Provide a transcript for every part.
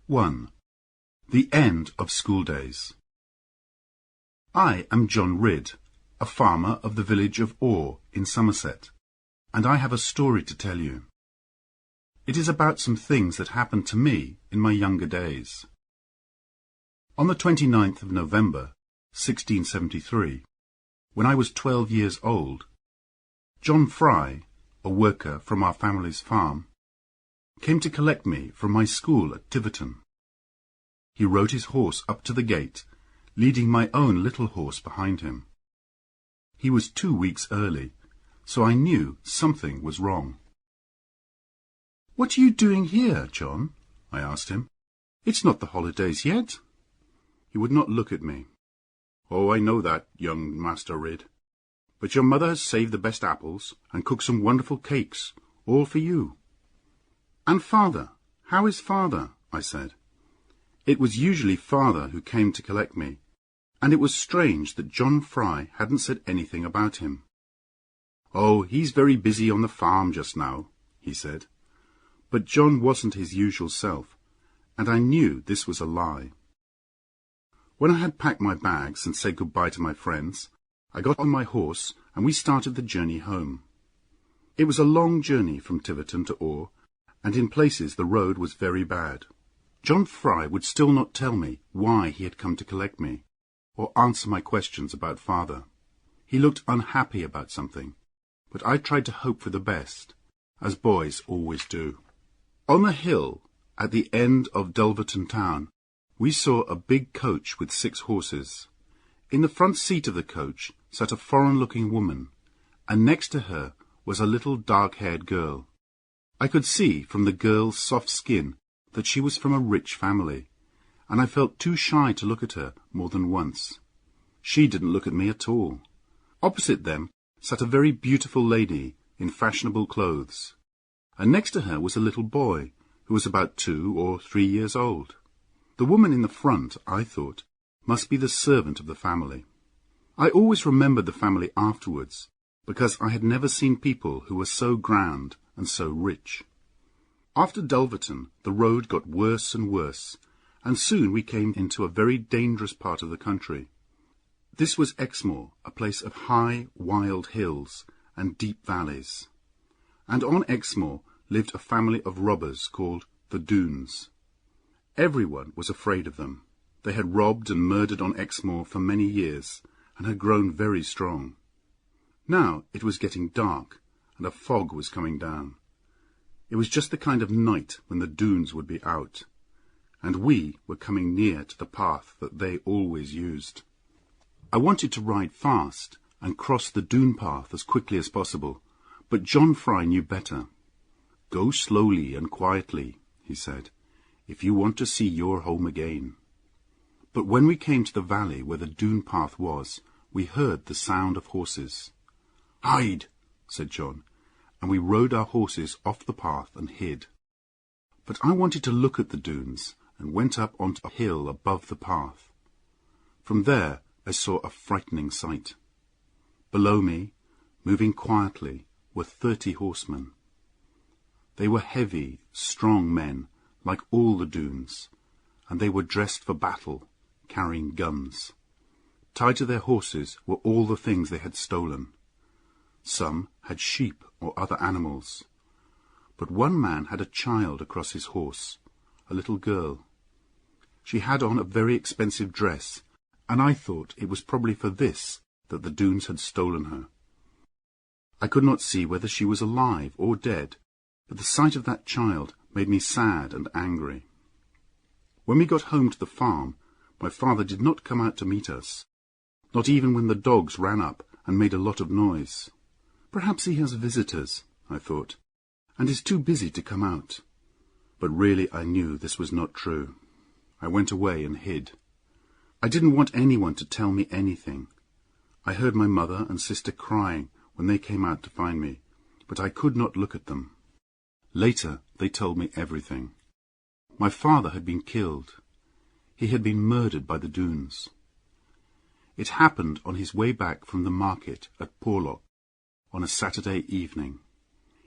1. The End of School Days. I am John Ridd, a farmer of the village of Orr in Somerset, and I have a story to tell you. It is about some things that happened to me in my younger days. On the 29th of November, 1673, when I was 12 years old, John Fry, a worker from our family's farm, came to collect me from my school at Tiverton. He rode his horse up to the gate, leading my own little horse behind him. He was 2 weeks early, so I knew something was wrong. "What are you doing here, John?" I asked him. "It's not the holidays yet." He would not look at me. "Oh, I know that, young Master Ridd. But your mother has saved the best apples and cooked some wonderful cakes, all for you." "And father? How is father?" I said. It was usually father who came to collect me, and it was strange that John Fry hadn't said anything about him. "Oh, he's very busy on the farm just now," he said. But John wasn't his usual self, and I knew this was a lie. When I had packed my bags and said goodbye to my friends, I got on my horse and we started the journey home. It was a long journey from Tiverton to Orr, and in places the road was very bad. John Fry would still not tell me why he had come to collect me, or answer my questions about father. He looked unhappy about something, but I tried to hope for the best, as boys always do. On the hill, at the end of Dulverton town, we saw a big coach with 6 horses. In the front seat of the coach sat a foreign-looking woman, and next to her was a little dark-haired girl. I could see from the girl's soft skin that she was from a rich family, and I felt too shy to look at her more than once. She didn't look at me at all. Opposite them sat a very beautiful lady in fashionable clothes, and next to her was a little boy who was about 2 or 3 years old. The woman in the front, I thought, must be the servant of the family. I always remembered the family afterwards, because I had never seen people who were so grand and so rich. After Dulverton, the road got worse and worse, and soon we came into a very dangerous part of the country. This was Exmoor, a place of high, wild hills and deep valleys. And on Exmoor lived a family of robbers called the Doones. Everyone was afraid of them. They had robbed and murdered on Exmoor for many years, and had grown very strong. Now it was getting dark, and a fog was coming down. It was just the kind of night when the Doones would be out, and we were coming near to the path that they always used. I wanted to ride fast and cross the Doone path as quickly as possible, but John Fry knew better. "Go slowly and quietly," he said, "if you want to see your home again." But when we came to the valley where the Doone path was, we heard the sound of horses. "Hide," said John, and we rode our horses off the path and hid. But I wanted to look at the Doones, and went up onto a hill above the path. From there I saw a frightening sight. Below me, moving quietly, were 30 horsemen. They were heavy, strong men, like all the Doones, and they were dressed for battle, carrying guns. Tied to their horses were all the things they had stolen. Some had sheep or other animals, but one man had a child across his horse, a little girl. She had on a very expensive dress, and I thought it was probably for this that the Doones had stolen her. I could not see whether she was alive or dead, but the sight of that child made me sad and angry. When we got home to the farm, my father did not come out to meet us, not even when the dogs ran up and made a lot of noise. Perhaps he has visitors, I thought, and is too busy to come out. But really I knew this was not true. I went away and hid. I didn't want anyone to tell me anything. I heard my mother and sister crying when they came out to find me, but I could not look at them. Later they told me everything. My father had been killed. He had been murdered by the Doones. It happened on his way back from the market at Porlock on a Saturday evening.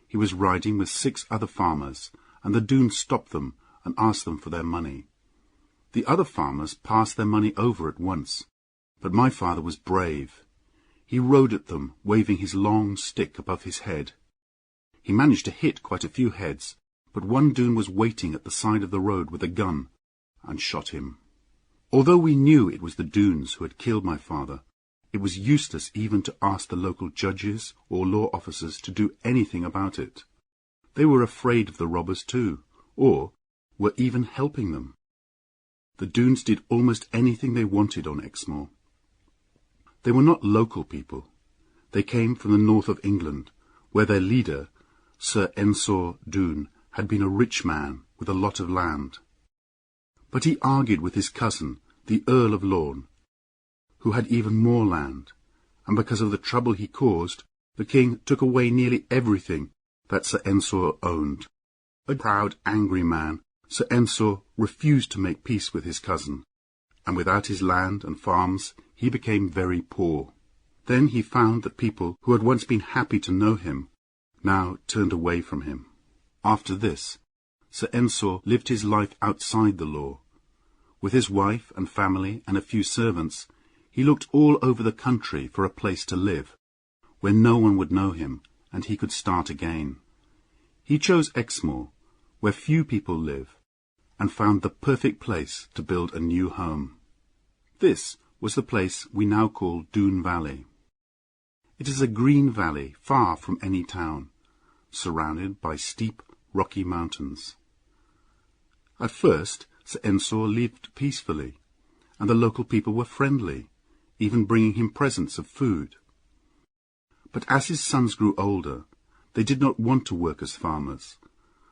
He was riding with 6 other farmers, and the Doones stopped them and asked them for their money, The other farmers passed their money over at once, but my father was brave. He rode at them, waving his long stick above his head. He managed to hit quite a few heads, but one Doon was waiting at the side of the road with a gun, and shot him. Although we knew it was the Doons who had killed my father, it was useless even to ask the local judges or law officers to do anything about it. They were afraid of the robbers too, or were even helping them. The Doons did almost anything they wanted on Exmoor. They were not local people. They came from the north of England, where their leader, Sir Ensor Doon, had been a rich man with a lot of land. But he argued with his cousin, the Earl of Lorna, who had even more land, and because of the trouble he caused, the king took away nearly everything that Sir Ensor owned. A proud, angry man, Sir Ensor refused to make peace with his cousin, and without his land and farms, he became very poor. Then he found that people who had once been happy to know him now turned away from him. After this, Sir Ensor lived his life outside the law. With his wife and family and a few servants, he looked all over the country for a place to live, where no one would know him, and he could start again. He chose Exmoor, where few people live, and found the perfect place to build a new home. This was the place we now call Doon Valley. It is a green valley far from any town, surrounded by steep, rocky mountains. At first, Sir Ensor lived peacefully, and the local people were friendly, even bringing him presents of food. But as his sons grew older, they did not want to work as farmers,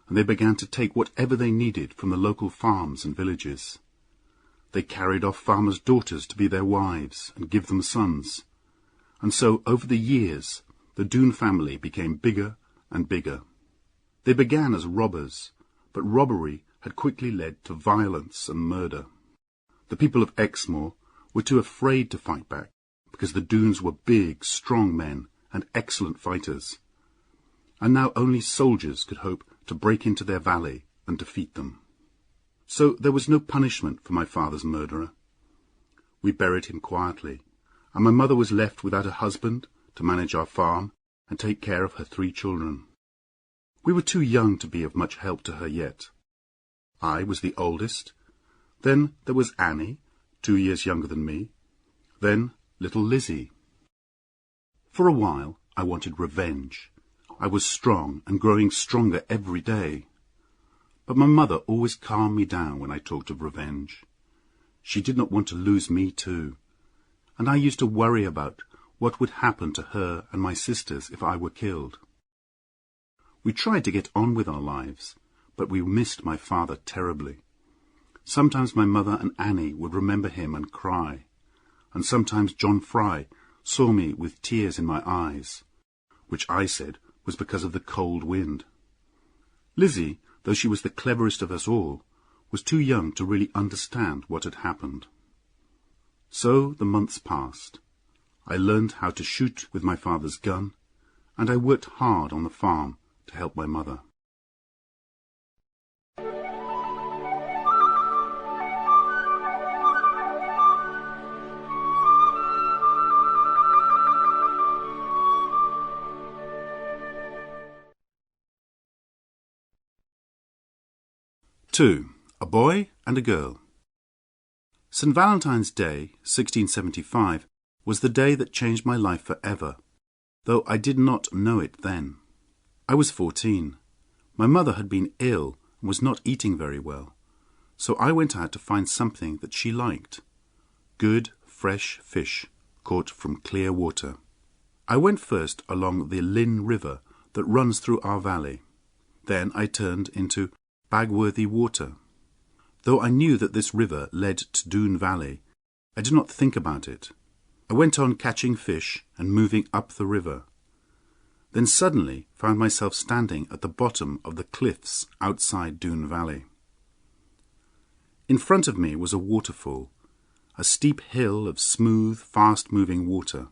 and they began to take whatever they needed from the local farms and villages. They carried off farmers' daughters to be their wives and give them sons, and so over the years the Doon family became bigger and bigger. They began as robbers, but robbery had quickly led to violence and murder. The people of Exmoor were too afraid to fight back, because the Doons were big, strong men and excellent fighters, and now only soldiers could hope to break into their valley and defeat them. So there was no punishment for my father's murderer. We buried him quietly, and my mother was left without a husband to manage our farm and take care of her 3 children. We were too young to be of much help to her yet. I was the oldest. Then there was Annie, 2 years younger than me. Then little Lizzie. For a while I wanted revenge. I was strong and growing stronger every day. But my mother always calmed me down when I talked of revenge. She did not want to lose me too, and I used to worry about what would happen to her and my sisters if I were killed. We tried to get on with our lives, but we missed my father terribly. Sometimes my mother and Annie would remember him and cry, and sometimes John Fry saw me with tears in my eyes, which I said was because of the cold wind. Lizzie, though she was the cleverest of us all, was too young to really understand what had happened. So the months passed. I learned how to shoot with my father's gun, and I worked hard on the farm to help my mother. Two, a boy and a girl. St. Valentine's Day, 1675, was the day that changed my life forever, though I did not know it then. I was 14. My mother had been ill and was not eating very well, so I went out to find something that she liked. Good, fresh fish, caught from clear water. I went first along the Lynn River that runs through our valley. Then I turned into Bagworthy Water. Though I knew that this river led to Doon Valley, I did not think about it. I went on catching fish and moving up the river. Then suddenly found myself standing at the bottom of the cliffs outside Doon Valley. In front of me was a waterfall, a steep hill of smooth, fast-moving water.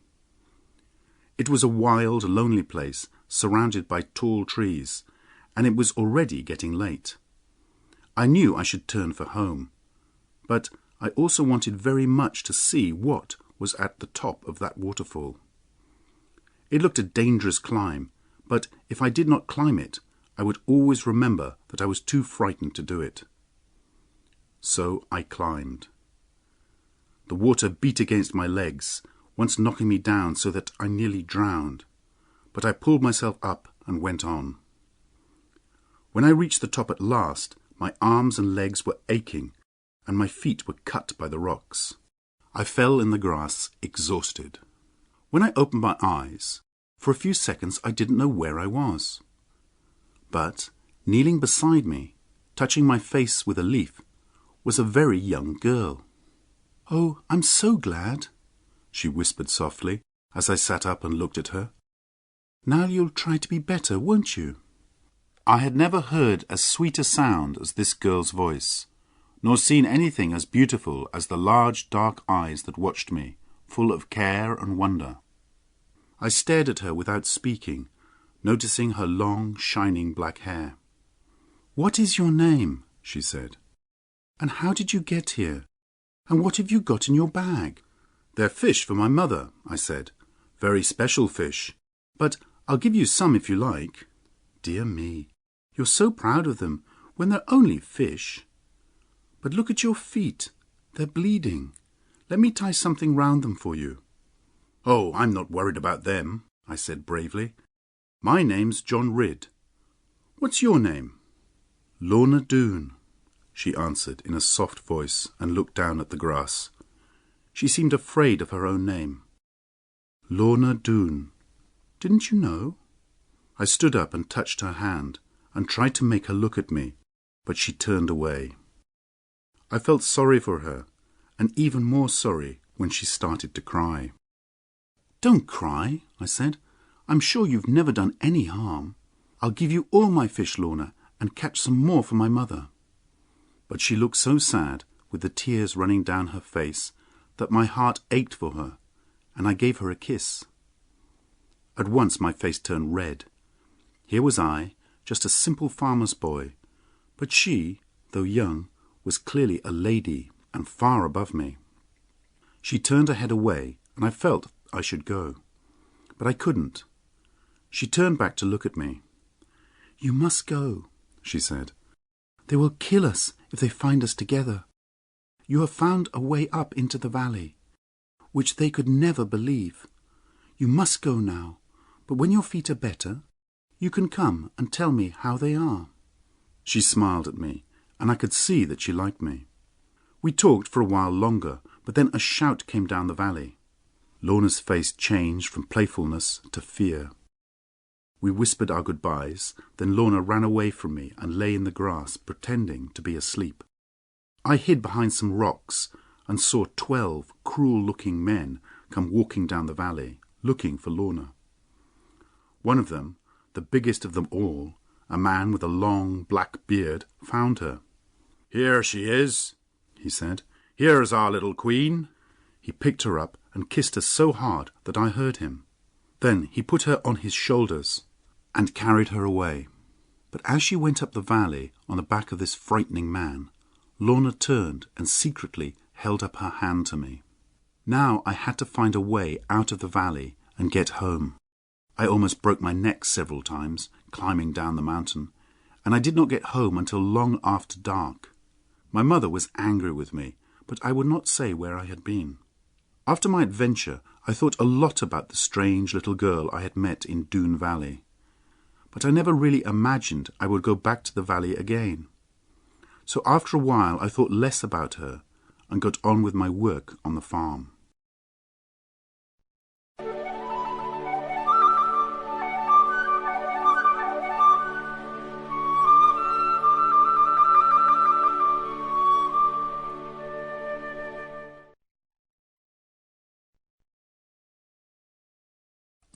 It was a wild, lonely place surrounded by tall trees, and it was already getting late. I knew I should turn for home, But I also wanted very much to see what was at the top of that waterfall. It looked a dangerous climb, but if I did not climb it, I would always remember that I was too frightened to do it. So I climbed. The water beat against my legs, once knocking me down so that I nearly drowned, but I pulled myself up and went on. When I reached the top at last, my arms and legs were aching, and my feet were cut by the rocks. I fell in the grass, exhausted. When I opened my eyes, for a few seconds I didn't know where I was. But, kneeling beside me, touching my face with a leaf, was a very young girl. "Oh, I'm so glad," she whispered softly as I sat up and looked at her. "Now you'll try to be better, won't you?" I had never heard as sweet a sound as this girl's voice, nor seen anything as beautiful as the large dark eyes that watched me, full of care and wonder. I stared at her without speaking, noticing her long, shining black hair. "What is your name?" she said. "And how did you get here? And what have you got in your bag?" "They're fish for my mother," I said. "Very special fish. But I'll give you some if you like." "Dear me, you're so proud of them when they're only fish. But look at your feet. They're bleeding. Let me tie something round them for you." "Oh, I'm not worried about them," I said bravely. "My name's John Ridd. What's your name?" "Lorna Doone," she answered in a soft voice and looked down at the grass. She seemed afraid of her own name. "Lorna Doone. Didn't you know?" I stood up and touched her hand and tried to make her look at me, but she turned away. I felt sorry for her, and even more sorry when she started to cry. "Don't cry," I said. "I'm sure you've never done any harm. I'll give you all my fish, Lorna, and catch some more for my mother." But she looked so sad, with the tears running down her face, that my heart ached for her, and I gave her a kiss. At once my face turned red. Here was I, just a simple farmer's boy, but she, though young, was clearly a lady and far above me. She turned her head away, and I felt I should go, but I couldn't. She turned back to look at me. "You must go," she said. "They will kill us if they find us together. You have found a way up into the valley, which they could never believe. You must go now, but when your feet are better, you can come and tell me how they are." She smiled at me, and I could see that she liked me. We talked for a while longer, but then a shout came down the valley. Lorna's face changed from playfulness to fear. We whispered our goodbyes, then Lorna ran away from me and lay in the grass, pretending to be asleep. I hid behind some rocks and saw 12 cruel-looking men come walking down the valley, looking for Lorna. One of them, the biggest of them all, a man with a long black beard, found her. "Here she is," he said. "Here's our little queen." He picked her up and kissed her so hard that I heard him. Then he put her on his shoulders and carried her away. But as she went up the valley on the back of this frightening man, Lorna turned and secretly held up her hand to me. Now I had to find a way out of the valley and get home. I almost broke my neck several times climbing down the mountain, and I did not get home until long after dark. My mother was angry with me, but I would not say where I had been. After my adventure, I thought a lot about the strange little girl I had met in Doone Valley, but I never really imagined I would go back to the valley again. So after a while I thought less about her and got on with my work on the farm.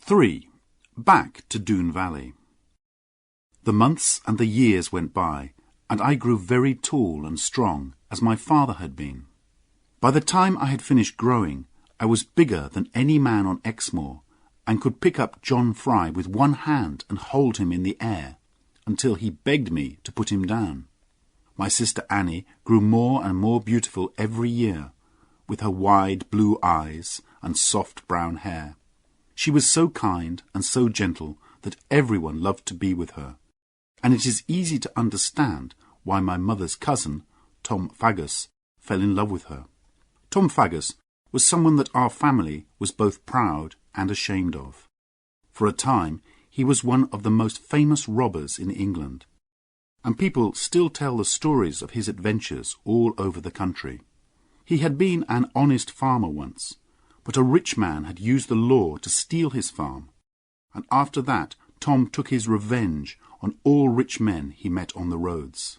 Three. Back to Doone Valley. The months and the years went by, and I grew very tall and strong, as my father had been. By the time I had finished growing, I was bigger than any man on Exmoor, and could pick up John Fry with one hand and hold him in the air, until he begged me to put him down. My sister Annie grew more and more beautiful every year, with her wide blue eyes and soft brown hair. She was so kind and so gentle that everyone loved to be with her, and it is easy to understand why my mother's cousin, Tom Faggus, fell in love with her. Tom Faggus was someone that our family was both proud and ashamed of. For a time, he was one of the most famous robbers in England, and people still tell the stories of his adventures all over the country. He had been an honest farmer once, but a rich man had used the law to steal his farm, and after that Tom took his revenge on all rich men he met on the roads.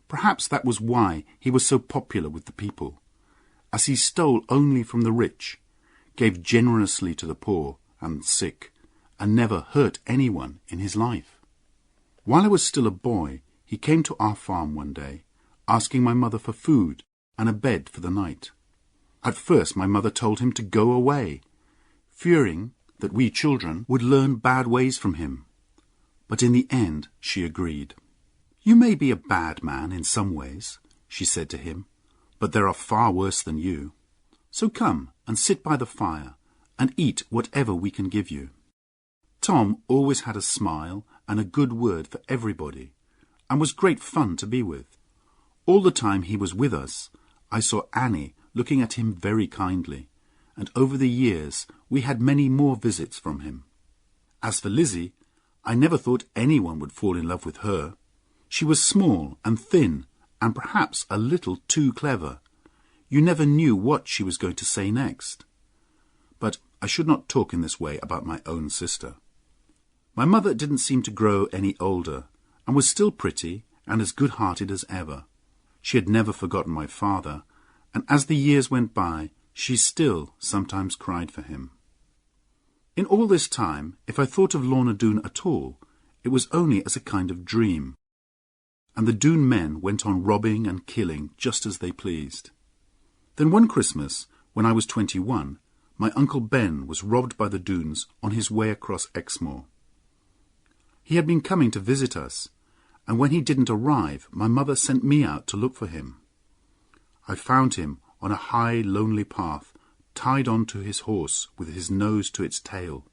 Perhaps that was why he was so popular with the people, as he stole only from the rich, gave generously to the poor and sick, and never hurt anyone in his life. While I was still a boy, he came to our farm one day, asking my mother for food and a bed for the night. At first my mother told him to go away, fearing that we children would learn bad ways from him. But in the end she agreed. "You may be a bad man in some ways," she said to him, "but there are far worse than you. So come and sit by the fire and eat whatever we can give you." Tom always had a smile and a good word for everybody, and was great fun to be with. All the time he was with us, I saw Annie looking at him very kindly, and over the years we had many more visits from him. As for Lizzie, I never thought anyone would fall in love with her. She was small and thin, and perhaps a little too clever. You never knew what she was going to say next. But I should not talk in this way about my own sister. My mother didn't seem to grow any older, and was still pretty and as good-hearted as ever. She had never forgotten my father, and as the years went by, she still sometimes cried for him. In all this time, if I thought of Lorna Doone at all, it was only as a kind of dream, and the Doone men went on robbing and killing just as they pleased. Then one Christmas, when I was 21, my Uncle Ben was robbed by the Doones on his way across Exmoor. He had been coming to visit us, and when he didn't arrive, my mother sent me out to look for him. I found him on a high, lonely path, tied on to his horse with his nose to its tail.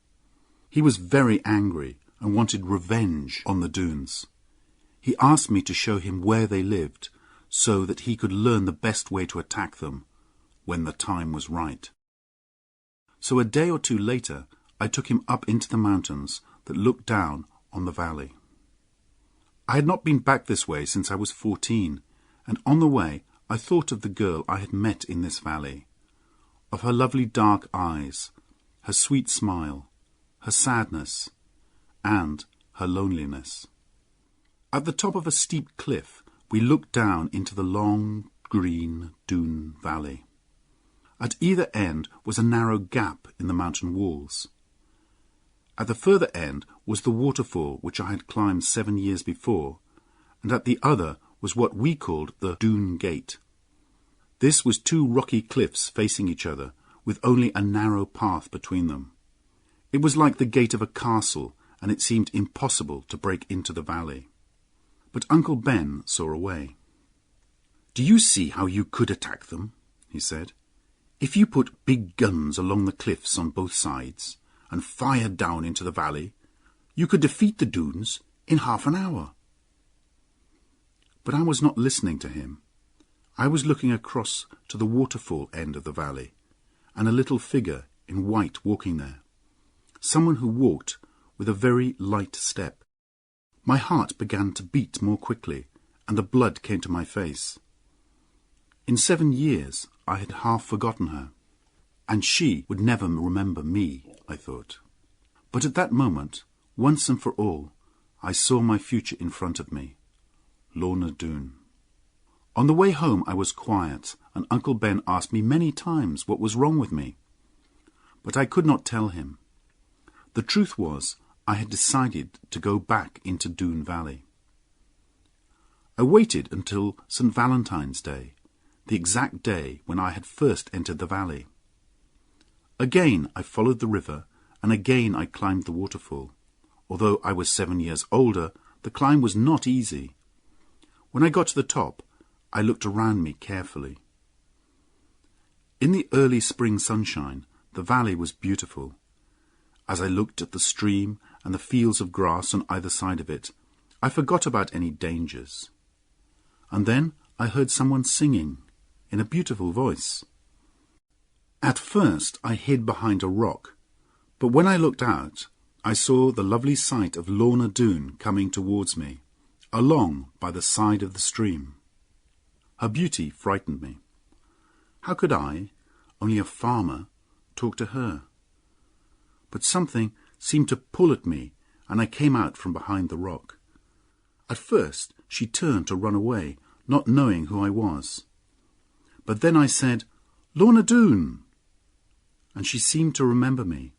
He was very angry and wanted revenge on the Doones. He asked me to show him where they lived, so that he could learn the best way to attack them when the time was right. So a day or two later, I took him up into the mountains that looked down on the valley. I had not been back this way since I was 14, and on the way I thought of the girl I had met in this valley, of her lovely dark eyes, her sweet smile, her sadness, and her loneliness. At the top of a steep cliff, we looked down into the long, green Doone valley. At either end was a narrow gap in the mountain walls. At the further end was the waterfall which I had climbed 7 years before, and at the other was what we called the Doone Gate. This was 2 rocky cliffs facing each other, with only a narrow path between them. It was like the gate of a castle, and it seemed impossible to break into the valley. But Uncle Ben saw a way. "Do you see how you could attack them?" he said. "If you put big guns along the cliffs on both sides, and fired down into the valley, you could defeat the Doones in half an hour." But I was not listening to him. I was looking across to the waterfall end of the valley, and a little figure in white walking there. Someone who walked with a very light step. My heart began to beat more quickly, and the blood came to my face. In 7 years I had half forgotten her, and she would never remember me, I thought. But at that moment, once and for all, I saw my future in front of me, Lorna Doone. On the way home I was quiet, and Uncle Ben asked me many times what was wrong with me. But I could not tell him. The truth was, I had decided to go back into Doone Valley. I waited until St. Valentine's Day, the exact day when I had first entered the valley. Again I followed the river, and again I climbed the waterfall. Although I was 7 years older, the climb was not easy. When I got to the top, I looked around me carefully. In the early spring sunshine, the valley was beautiful. As I looked at the stream and the fields of grass on either side of it, I forgot about any dangers. And then I heard someone singing in a beautiful voice. At first I hid behind a rock, but when I looked out, I saw the lovely sight of Lorna Doone coming towards me, along by the side of the stream. Her beauty frightened me. How could I, only a farmer, talk to her? But something seemed to pull at me, and I came out from behind the rock. At first she turned to run away, not knowing who I was. But then I said, "Lorna Doone!" And she seemed to remember me.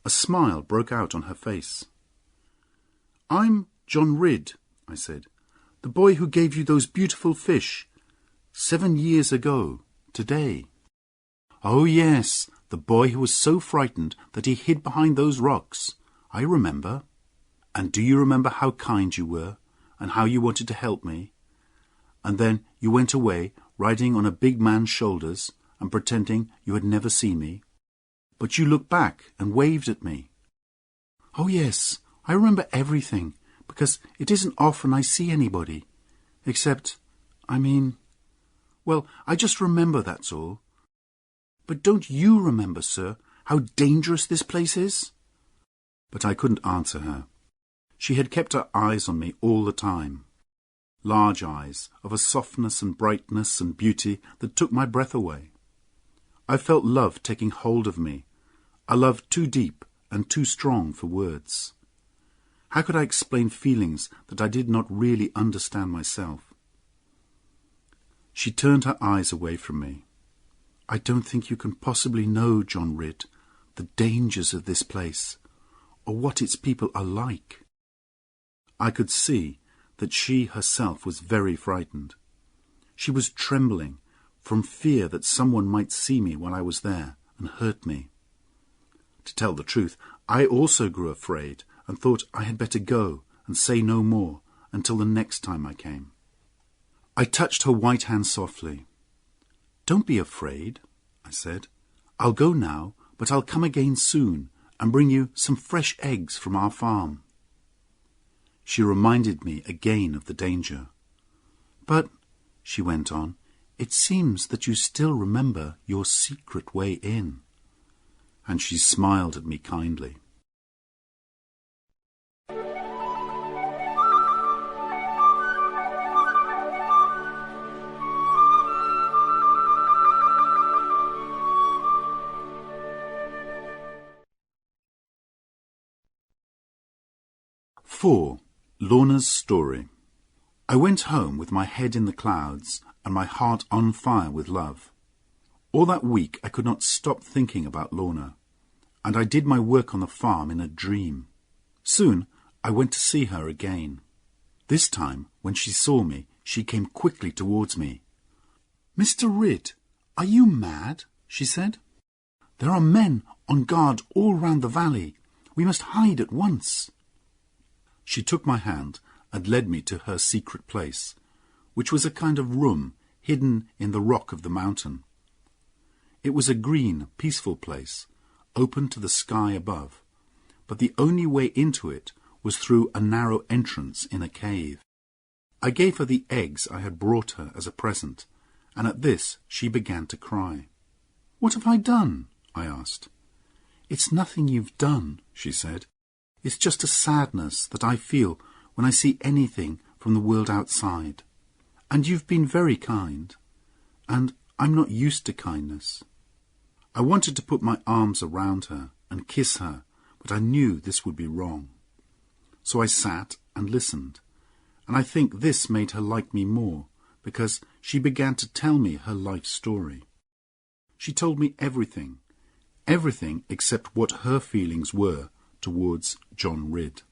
A smile broke out on her face. "I'm John Ridd," I said, "the boy who gave you those beautiful fish 7 years ago, today." "Oh, yes, the boy who was so frightened that he hid behind those rocks. I remember. And do you remember how kind you were, and how you wanted to help me? And then you went away, riding on a big man's shoulders, and pretending you had never seen me. But you looked back and waved at me." "Oh, yes, I remember everything, because it isn't often I see anybody. Except, well, I just remember, that's all. But don't you remember, sir, how dangerous this place is?" But I couldn't answer her. She had kept her eyes on me all the time. Large eyes of a softness and brightness and beauty that took my breath away. I felt love taking hold of me, a love too deep and too strong for words. How could I explain feelings that I did not really understand myself? She turned her eyes away from me. "I don't think you can possibly know, John Ridd, the dangers of this place, or what its people are like." I could see that she herself was very frightened. She was trembling from fear that someone might see me while I was there and hurt me. To tell the truth, I also grew afraid and thought I had better go and say no more until the next time I came. I touched her white hand softly. "Don't be afraid," I said. "I'll go now, but I'll come again soon and bring you some fresh eggs from our farm." She reminded me again of the danger. "But," she went on, "it seems that you still remember your secret way in." And she smiled at me kindly. "4. Lorna's Story." I went home with my head in the clouds and my heart on fire with love. All that week I could not stop thinking about Lorna, and I did my work on the farm in a dream. Soon I went to see her again. This time, when she saw me, she came quickly towards me. "Mr. Ridd, are you mad?" she said. "There are men on guard all round the valley. We must hide at once." She took my hand and led me to her secret place, which was a kind of room hidden in the rock of the mountain. It was a green, peaceful place, open to the sky above, but the only way into it was through a narrow entrance in a cave. I gave her the eggs I had brought her as a present, and at this she began to cry. "What have I done?" I asked. "It's nothing you've done," she said. "It's just a sadness that I feel when I see anything from the world outside. And you've been very kind, and I'm not used to kindness." I wanted to put my arms around her and kiss her, but I knew this would be wrong. So I sat and listened, and I think this made her like me more, because she began to tell me her life story. She told me everything except what her feelings were towards John Ridd.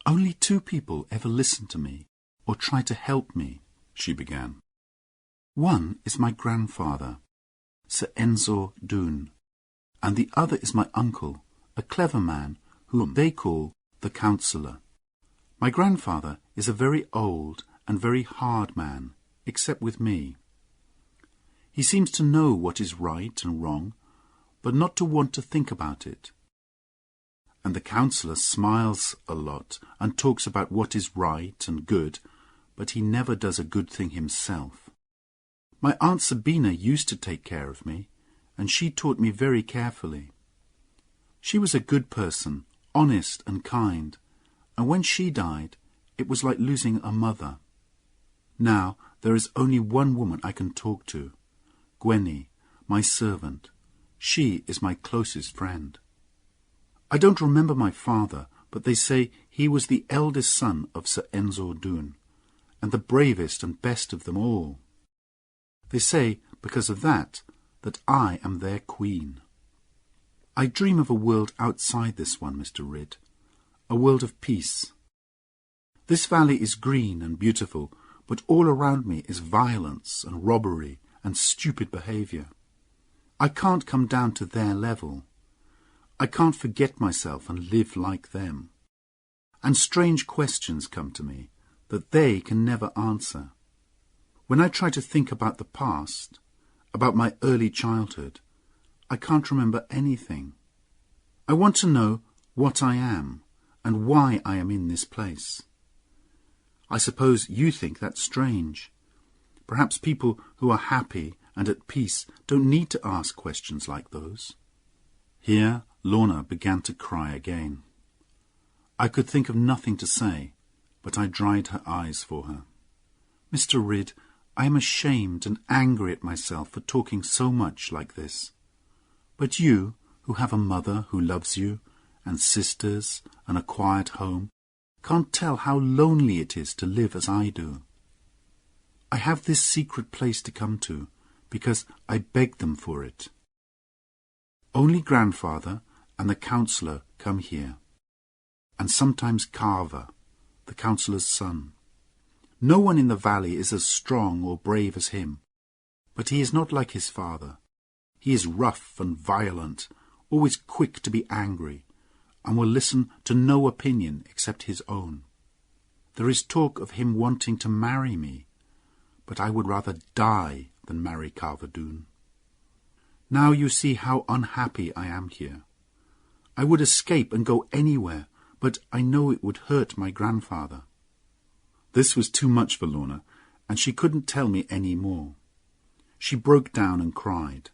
"Only 2 people ever listened to me, or tried to help me," she began. "One is my grandfather, Sir Ensor Doone, and the other is my uncle, a clever man whom they call the Counsellor. My grandfather is a very old and very hard man, except with me. He seems to know what is right and wrong, but not to want to think about it. And the counsellor smiles a lot and talks about what is right and good, but he never does a good thing himself. My Aunt Sabina used to take care of me, and she taught me very carefully. She was a good person, honest and kind, and when she died, it was like losing a mother. Now there is only one woman I can talk to, Gwenny, my servant. She is my closest friend. I don't remember my father, but they say he was the eldest son of Sir Ensor Doone, and the bravest and best of them all. They say, because of that I am their queen. I dream of a world outside this one, Mr. Ridd, a world of peace. This valley is green and beautiful, but all around me is violence and robbery and stupid behaviour. I can't come down to their level. I can't forget myself and live like them. And strange questions come to me that they can never answer. When I try to think about the past, about my early childhood, I can't remember anything. I want to know what I am and why I am in this place. I suppose you think that's strange. Perhaps people who are happy and at peace don't need to ask questions like those. Here Lorna began to cry again. I could think of nothing to say, but I dried her eyes for her. Mr. Ridd, I am ashamed and angry at myself for talking so much like this. But you, who have a mother who loves you, and sisters, and a quiet home, can't tell how lonely it is to live as I do. I have this secret place to come to, because I begged them for it. Only grandfather and the counsellor come here, and sometimes Carver, the counsellor's son. No one in the valley is as strong or brave as him, but he is not like his father. He is rough and violent, always quick to be angry, and will listen to no opinion except his own. There is talk of him wanting to marry me, but I would rather die than marry Carver Doone. Now you see how unhappy I am here. I would escape and go anywhere, but I know it would hurt my grandfather. This was too much for Lorna, and she couldn't tell me any more. She broke down and cried.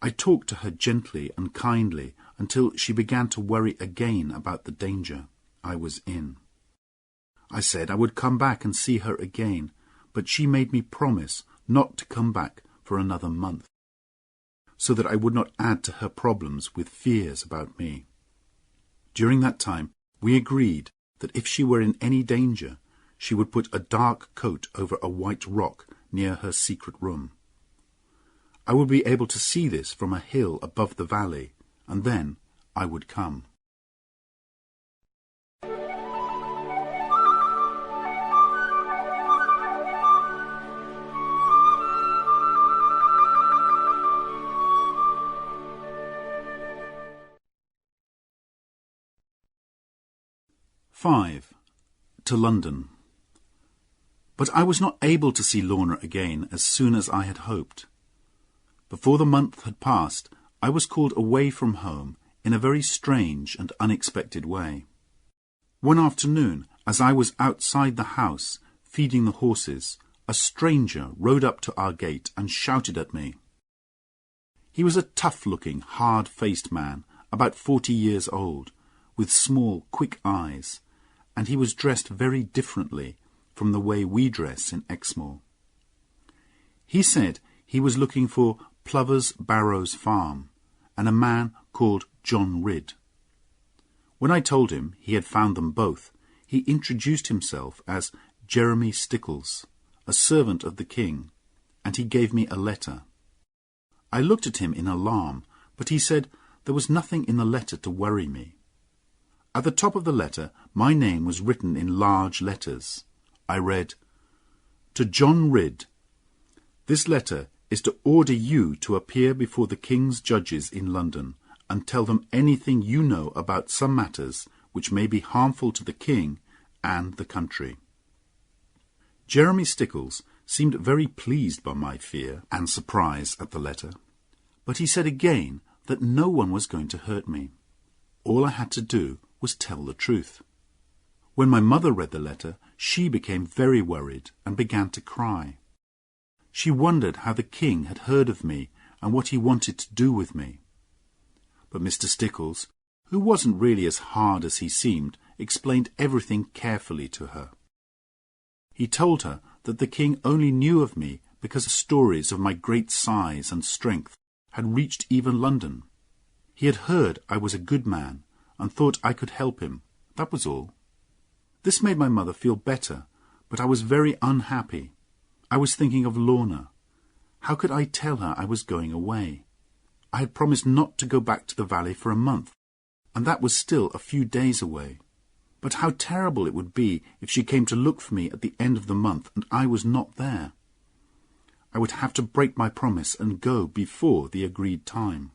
I talked to her gently and kindly until she began to worry again about the danger I was in. I said I would come back and see her again, but she made me promise not to come back for another month, so that I would not add to her problems with fears about me. During that time, we agreed that if she were in any danger, she would put a dark coat over a white rock near her secret room. I would be able to see this from a hill above the valley, and then I would come. "5. To London. But I was not able to see Lorna again as soon as I had hoped. Before the month had passed, I was called away from home in a very strange and unexpected way. One afternoon, as I was outside the house feeding the horses, a stranger rode up to our gate and shouted at me. He was a tough-looking, hard-faced man, about 40 years old, with small, quick eyes, and he was dressed very differently from the way we dress in Exmoor. He said he was looking for Plover's Barrows Farm, and a man called John Ridd. When I told him he had found them both, he introduced himself as Jeremy Stickles, a servant of the king, and he gave me a letter. I looked at him in alarm, but he said there was nothing in the letter to worry me. At the top of the letter, my name was written in large letters. I read, "To John Ridd, this letter is to order you to appear before the king's judges in London and tell them anything you know about some matters which may be harmful to the king and the country." Jeremy Stickles seemed very pleased by my fear and surprise at the letter, but he said again that no one was going to hurt me. All I had to do was tell the truth. When my mother read the letter, she became very worried and began to cry. She wondered how the king had heard of me and what he wanted to do with me. But Mr. Stickles, who wasn't really as hard as he seemed, explained everything carefully to her. He told her that the king only knew of me because stories of my great size and strength had reached even London. He had heard I was a good man and thought I could help him. That was all. This made my mother feel better, but I was very unhappy. I was thinking of Lorna. How could I tell her I was going away? I had promised not to go back to the valley for a month, and that was still a few days away. But how terrible it would be if she came to look for me at the end of the month and I was not there. I would have to break my promise and go before the agreed time.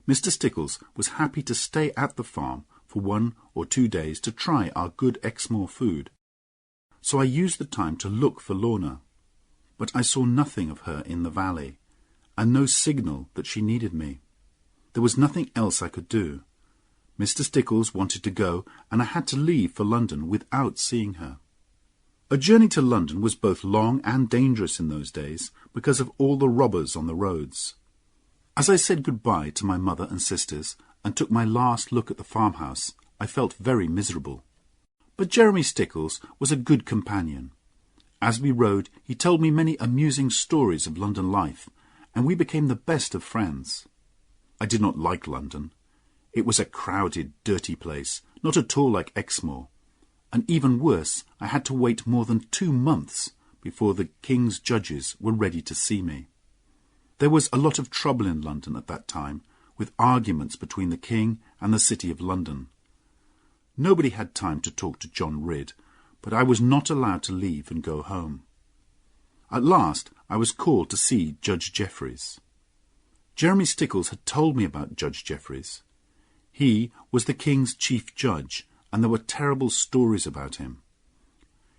Mr. Stickles was happy to stay at the farm for 1 or 2 days to try our good Exmoor food. So I used the time to look for Lorna, but I saw nothing of her in the valley, and no signal that she needed me. There was nothing else I could do. Mr. Stickles wanted to go, and I had to leave for London without seeing her. A journey to London was both long and dangerous in those days because of all the robbers on the roads. As I said goodbye to my mother and sisters and took my last look at the farmhouse, I felt very miserable. But Jeremy Stickles was a good companion. As we rode, he told me many amusing stories of London life, and we became the best of friends. I did not like London. It was a crowded, dirty place, not at all like Exmoor. And even worse, I had to wait more than 2 months before the king's judges were ready to see me. There was a lot of trouble in London at that time, with arguments between the king and the city of London. Nobody had time to talk to John Ridd, but I was not allowed to leave and go home. At last I was called to see Judge Jeffreys. Jeremy Stickles had told me about Judge Jeffreys. He was the king's chief judge, and there were terrible stories about him.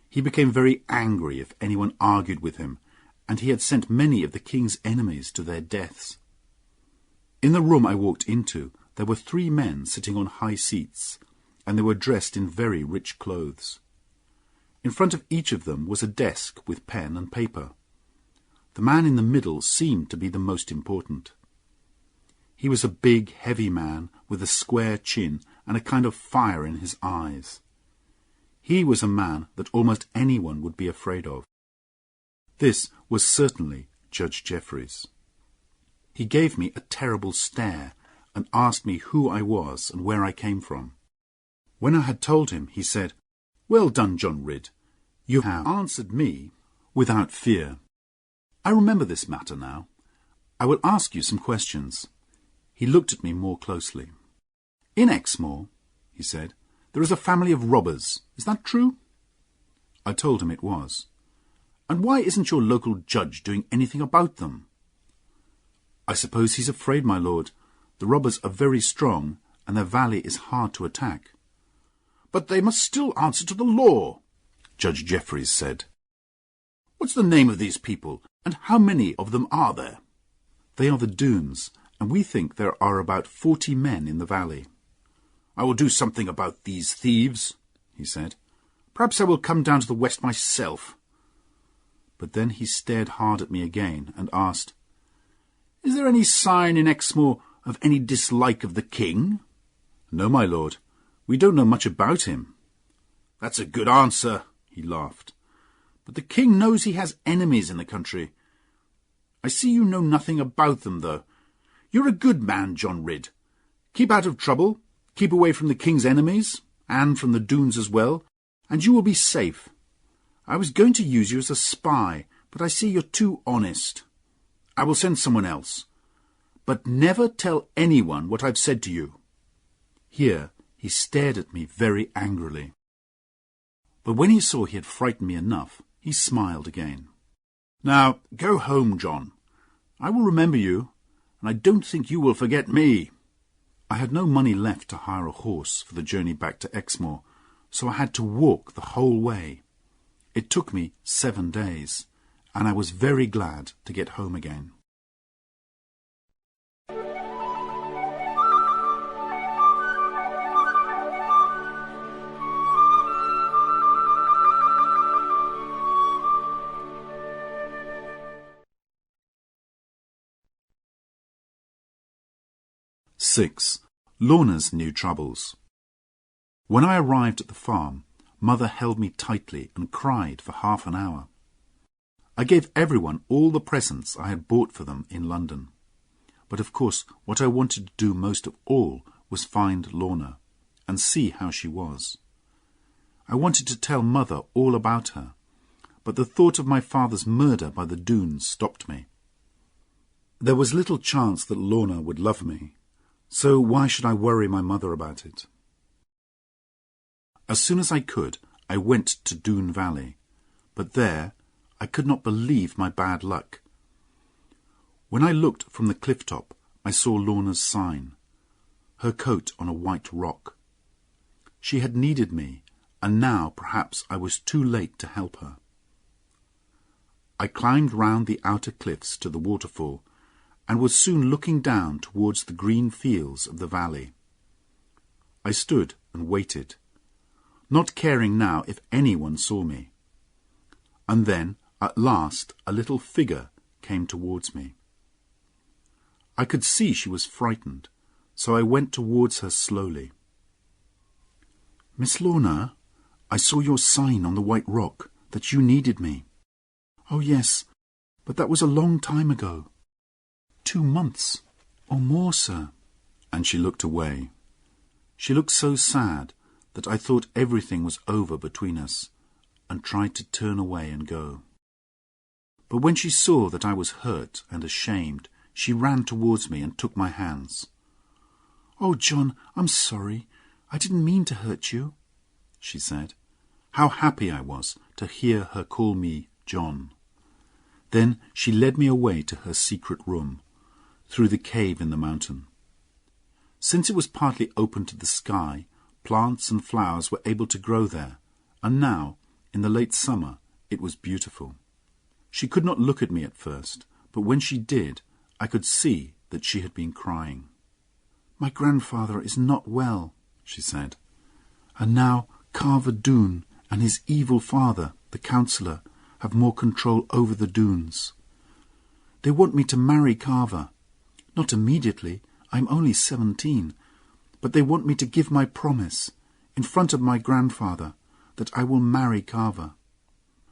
He became very angry if anyone argued with him, and he had sent many of the king's enemies to their deaths. In the room I walked into, there were 3 men sitting on high seats, and they were dressed in very rich clothes. In front of each of them was a desk with pen and paper. The man in the middle seemed to be the most important. He was a big, heavy man with a square chin and a kind of fire in his eyes. He was a man that almost anyone would be afraid of. This was certainly Judge Jeffreys. He gave me a terrible stare and asked me who I was and where I came from. When I had told him, he said, "Well done, John Ridd. You have answered me without fear. I remember this matter now. I will ask you some questions." He looked at me more closely. "In Exmoor," he said, "there is a family of robbers. Is that true?" I told him it was. "And why isn't your local judge doing anything about them?" "I suppose he's afraid, my lord. The robbers are very strong, and their valley is hard to attack." "But they must still answer to the law," Judge Jeffreys said. "What's the name of these people, and how many of them are there?" "They are the Doones, and we think there are about 40 men in the valley." "I will do something about these thieves," he said. "Perhaps I will come down to the west myself." But then he stared hard at me again and asked, "Is there any sign in Exmoor of any dislike of the king?" "No, my lord. We don't know much about him." "That's a good answer," he laughed. "But the king knows he has enemies in the country. I see you know nothing about them, though. You're a good man, John Ridd. Keep out of trouble, keep away from the king's enemies, and from the Doones as well, and you will be safe. I was going to use you as a spy, but I see you're too honest. I will send someone else. But never tell anyone what I've said to you." Here he stared at me very angrily. But when he saw he had frightened me enough, he smiled again. "Now, go home, John. I will remember you, and I don't think you will forget me." I had no money left to hire a horse for the journey back to Exmoor, so I had to walk the whole way. It took me 7 days, and I was very glad to get home again. Six. Lorna's new troubles. When I arrived at the farm, Mother held me tightly and cried for half an hour. I gave everyone all the presents I had bought for them in London. But of course what I wanted to do most of all was find Lorna and see how she was. I wanted to tell Mother all about her, but the thought of my father's murder by the dunes stopped me. There was little chance that Lorna would love me, so why should I worry my mother about it? As soon as I could, I went to Doon Valley, but there I could not believe my bad luck. When I looked from the cliff top, I saw Lorna's sign, her coat on a white rock. She had needed me, and now perhaps I was too late to help her. I climbed round the outer cliffs to the waterfall, and was soon looking down towards the green fields of the valley. I stood and waited, not caring now if anyone saw me. And then, at last, a little figure came towards me. I could see she was frightened, so I went towards her slowly. "Miss Lorna, I saw your sign on the white rock that you needed me." "Oh, yes, but that was a long time ago. 2 months or more, sir." And she looked away. She looked so sad that I thought everything was over between us, and tried to turn away and go. But when she saw that I was hurt and ashamed, she ran towards me and took my hands. "Oh, John, I'm sorry. I didn't mean to hurt you," she said. How happy I was to hear her call me John. Then she led me away to her secret room, through the cave in the mountain. Since it was partly open to the sky, plants and flowers were able to grow there, and now, in the late summer, it was beautiful. She could not look at me at first, but when she did, I could see that she had been crying. "My grandfather is not well," she said, "and now Carver Doon and his evil father, the councillor, have more control over the dunes. They want me to marry Carver. Not immediately, I'm only 17, but they want me to give my promise, in front of my grandfather, that I will marry Carver.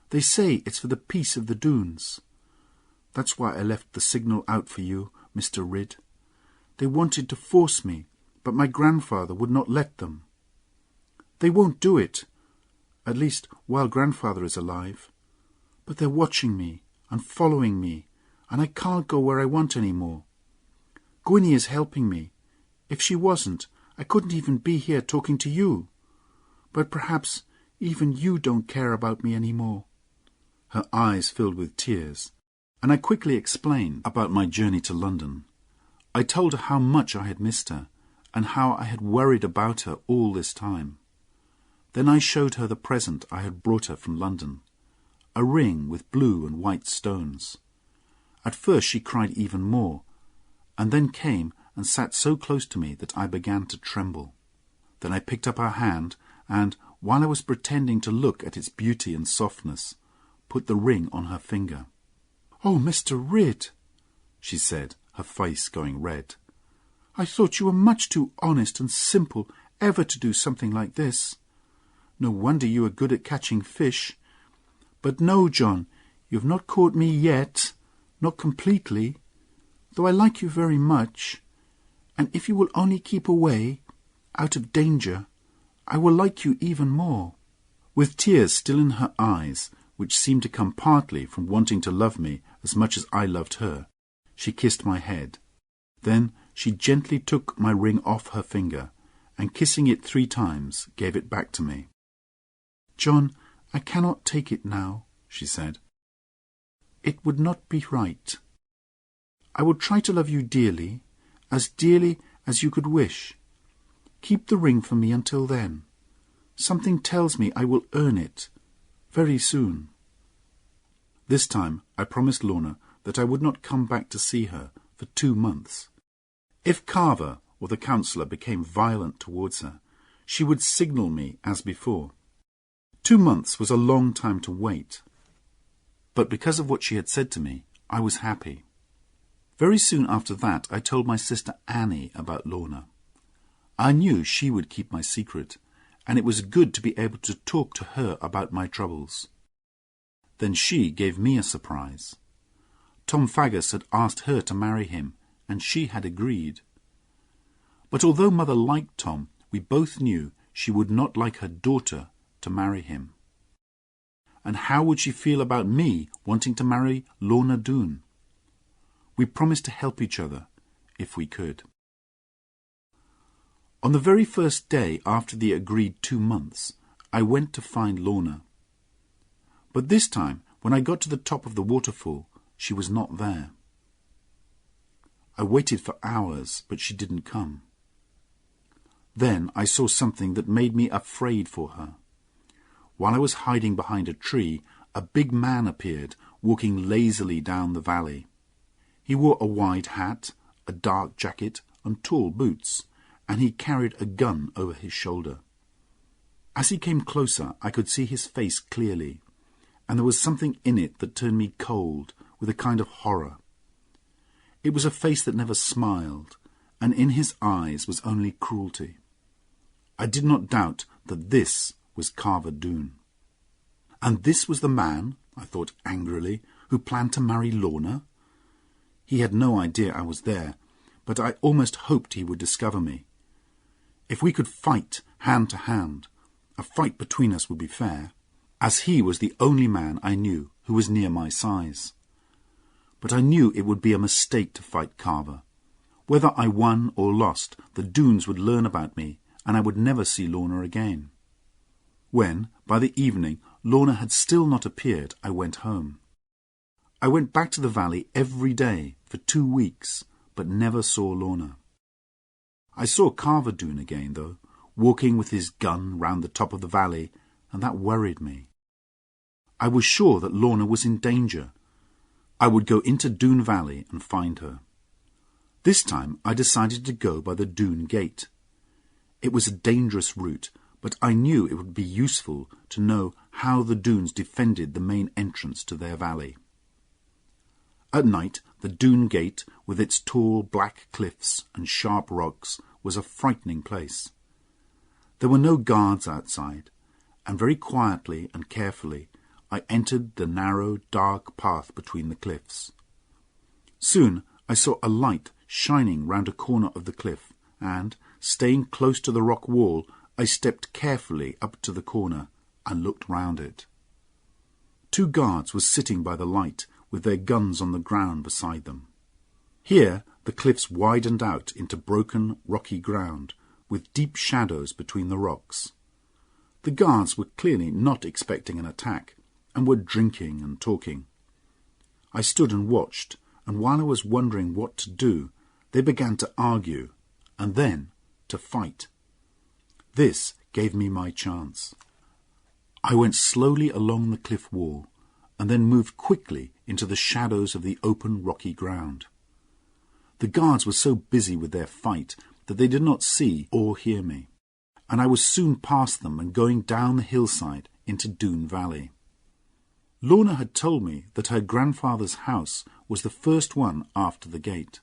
They say it's for the peace of the dunes. That's why I left the signal out for you, Mr. Ridd. They wanted to force me, but my grandfather would not let them. They won't do it, at least while grandfather is alive. But they're watching me and following me, and I can't go where I want any more. Gwynnie is helping me. If she wasn't, I couldn't even be here talking to you. But perhaps even you don't care about me any more." Her eyes filled with tears, and I quickly explained about my journey to London. I told her how much I had missed her, and how I had worried about her all this time. Then I showed her the present I had brought her from London, a ring with blue and white stones. At first she cried even more, and then came and sat so close to me that I began to tremble. Then I picked up her hand, and, while I was pretending to look at its beauty and softness, put the ring on her finger. "Oh, Mr. Ridd," she said, her face going red. "I thought you were much too honest and simple ever to do something like this. No wonder you are good at catching fish. But no, John, you have not caught me yet, not completely, though I like you very much, and if you will only keep away, out of danger, I will like you even more." With tears still in her eyes, which seemed to come partly from wanting to love me as much as I loved her, she kissed my head. Then she gently took my ring off her finger, and kissing it 3 times, gave it back to me. "John, I cannot take it now," she said. "It would not be right. I will try to love you dearly as you could wish. Keep the ring for me until then. Something tells me I will earn it, very soon. This time I promised Lorna that I would not come back to see her for 2 months. If Carver or the counsellor became violent towards her, she would signal me as before. 2 months was a long time to wait. But because of what she had said to me, I was happy. Very soon after that, I told my sister Annie about Lorna. I knew she would keep my secret, and it was good to be able to talk to her about my troubles. Then she gave me a surprise. Tom Faggus had asked her to marry him, and she had agreed. But although Mother liked Tom, we both knew she would not like her daughter to marry him. And how would she feel about me wanting to marry Lorna Doone? We promised to help each other, if we could. On the very first day after the agreed 2 months, I went to find Lorna. But this time, when I got to the top of the waterfall, she was not there. I waited for hours, but she didn't come. Then I saw something that made me afraid for her. While I was hiding behind a tree, a big man appeared, walking lazily down the valley. He wore a wide hat, a dark jacket, and tall boots, and he carried a gun over his shoulder. As he came closer, I could see his face clearly, and there was something in it that turned me cold with a kind of horror. It was a face that never smiled, and in his eyes was only cruelty. I did not doubt that this was Carver Doone. And this was the man, I thought angrily, who planned to marry Lorna? He had no idea I was there, but I almost hoped he would discover me. If we could fight hand to hand, a fight between us would be fair, as he was the only man I knew who was near my size. But I knew it would be a mistake to fight Carver. Whether I won or lost, the Doones would learn about me, and I would never see Lorna again. When, by the evening, Lorna had still not appeared, I went home. I went back to the valley every day for 2 weeks, but never saw Lorna. I saw Carver Doone again, though, walking with his gun round the top of the valley, and that worried me. I was sure that Lorna was in danger. I would go into Doone Valley and find her. This time I decided to go by the Doone Gate. It was a dangerous route, but I knew it would be useful to know how the Doones defended the main entrance to their valley. At night, the Doone Gate, with its tall black cliffs and sharp rocks, was a frightening place. There were no guards outside, and very quietly and carefully I entered the narrow, dark path between the cliffs. Soon I saw a light shining round a corner of the cliff, and, staying close to the rock wall, I stepped carefully up to the corner and looked round it. 2 guards were sitting by the light, with their guns on the ground beside them. Here the cliffs widened out into broken, rocky ground, with deep shadows between the rocks. The guards were clearly not expecting an attack, and were drinking and talking. I stood and watched, and while I was wondering what to do, they began to argue, and then to fight. This gave me my chance. I went slowly along the cliff wall, and then moved quickly into the shadows of the open rocky ground. The guards were so busy with their fight that they did not see or hear me, and I was soon past them and going down the hillside into Doone Valley. Lorna had told me that her grandfather's house was the first one after the gate.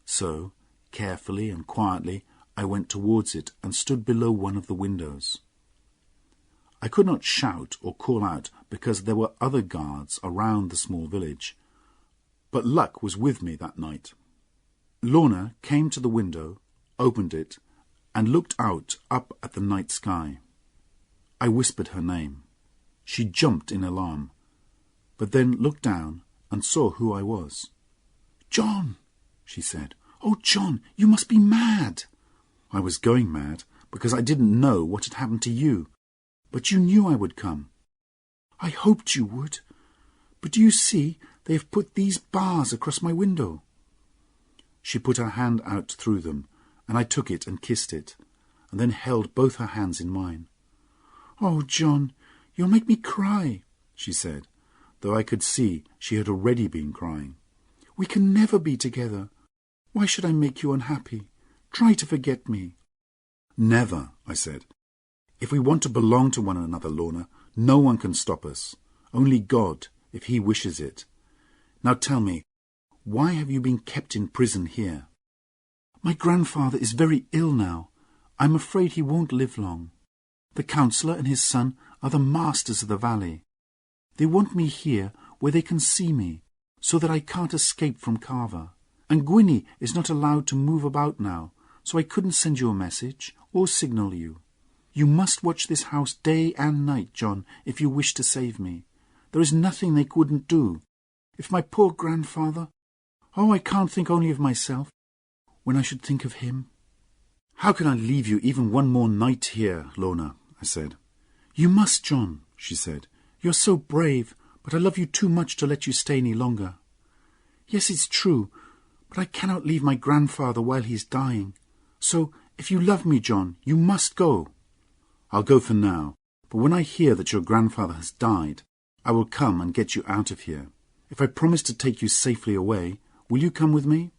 So, carefully and quietly, I went towards it and stood below one of the windows. I could not shout or call out because there were other guards around the small village, but luck was with me that night. Lorna came to the window, opened it, and looked out up at the night sky. I whispered her name. She jumped in alarm, but then looked down and saw who I was. "John," she said. "Oh, John, you must be mad." I was going mad because I didn't know what had happened to you, but you knew I would come. "I hoped you would. But do you see, they have put these bars across my window." She put her hand out through them, and I took it and kissed it, and then held both her hands in mine. "Oh, John, "You'll make me cry," she said, though I could see she had already been crying. "We can never be together. Why should I make you unhappy? Try to forget me." "Never," I said. "If we want to belong to one another, Lorna, no one can stop us. Only God, if he wishes it. Now tell me, why have you been kept in prison here?" "My grandfather is very ill now. I'm afraid he won't live long. The councillor and his son are the masters of the valley. They want me here where they can see me, so that I can't escape from Carver. And Gwynnie is not allowed to move about now, so I couldn't send you a message or signal you. You must watch this house day and night, John, if you wish to save me. There is nothing they wouldn't do. If my poor grandfather... Oh, I can't think only of myself when I should think of him." "How can I leave you even one more night here, Lorna?" I said. "You must, John," she said. "You're so brave, but I love you too much to let you stay any longer. Yes, it's true, but I cannot leave my grandfather while he's dying. So, if you love me, John, you must go." "I'll go for now, but when I hear that your grandfather has died, I will come and get you out of here. If I promise to take you safely away, will you come with me?"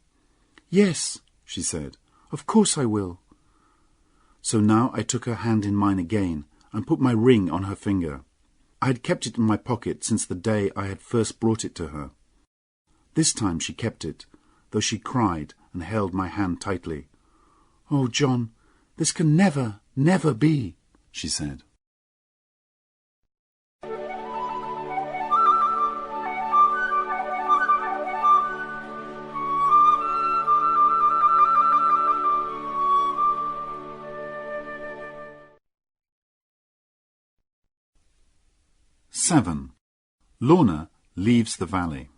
"Yes," she said. "Of course I will." So now I took her hand in mine again and put my ring on her finger. I had kept it in my pocket since the day I had first brought it to her. This time she kept it, though she cried and held my hand tightly. "Oh, John, this can never, never be," she said. (7) Lorna leaves the valley.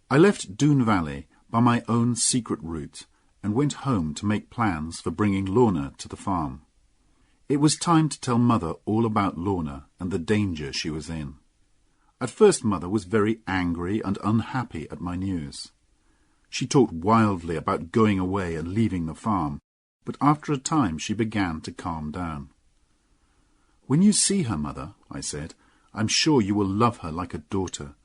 I left Doon Valley by my own secret route and went home to make plans for bringing Lorna to the farm. It was time to tell Mother all about Lorna and the danger she was in. At first Mother was very angry and unhappy at my news. She talked wildly about going away and leaving the farm, but after a time she began to calm down. "When you see her, Mother," I said, "I'm sure you will love her like a daughter,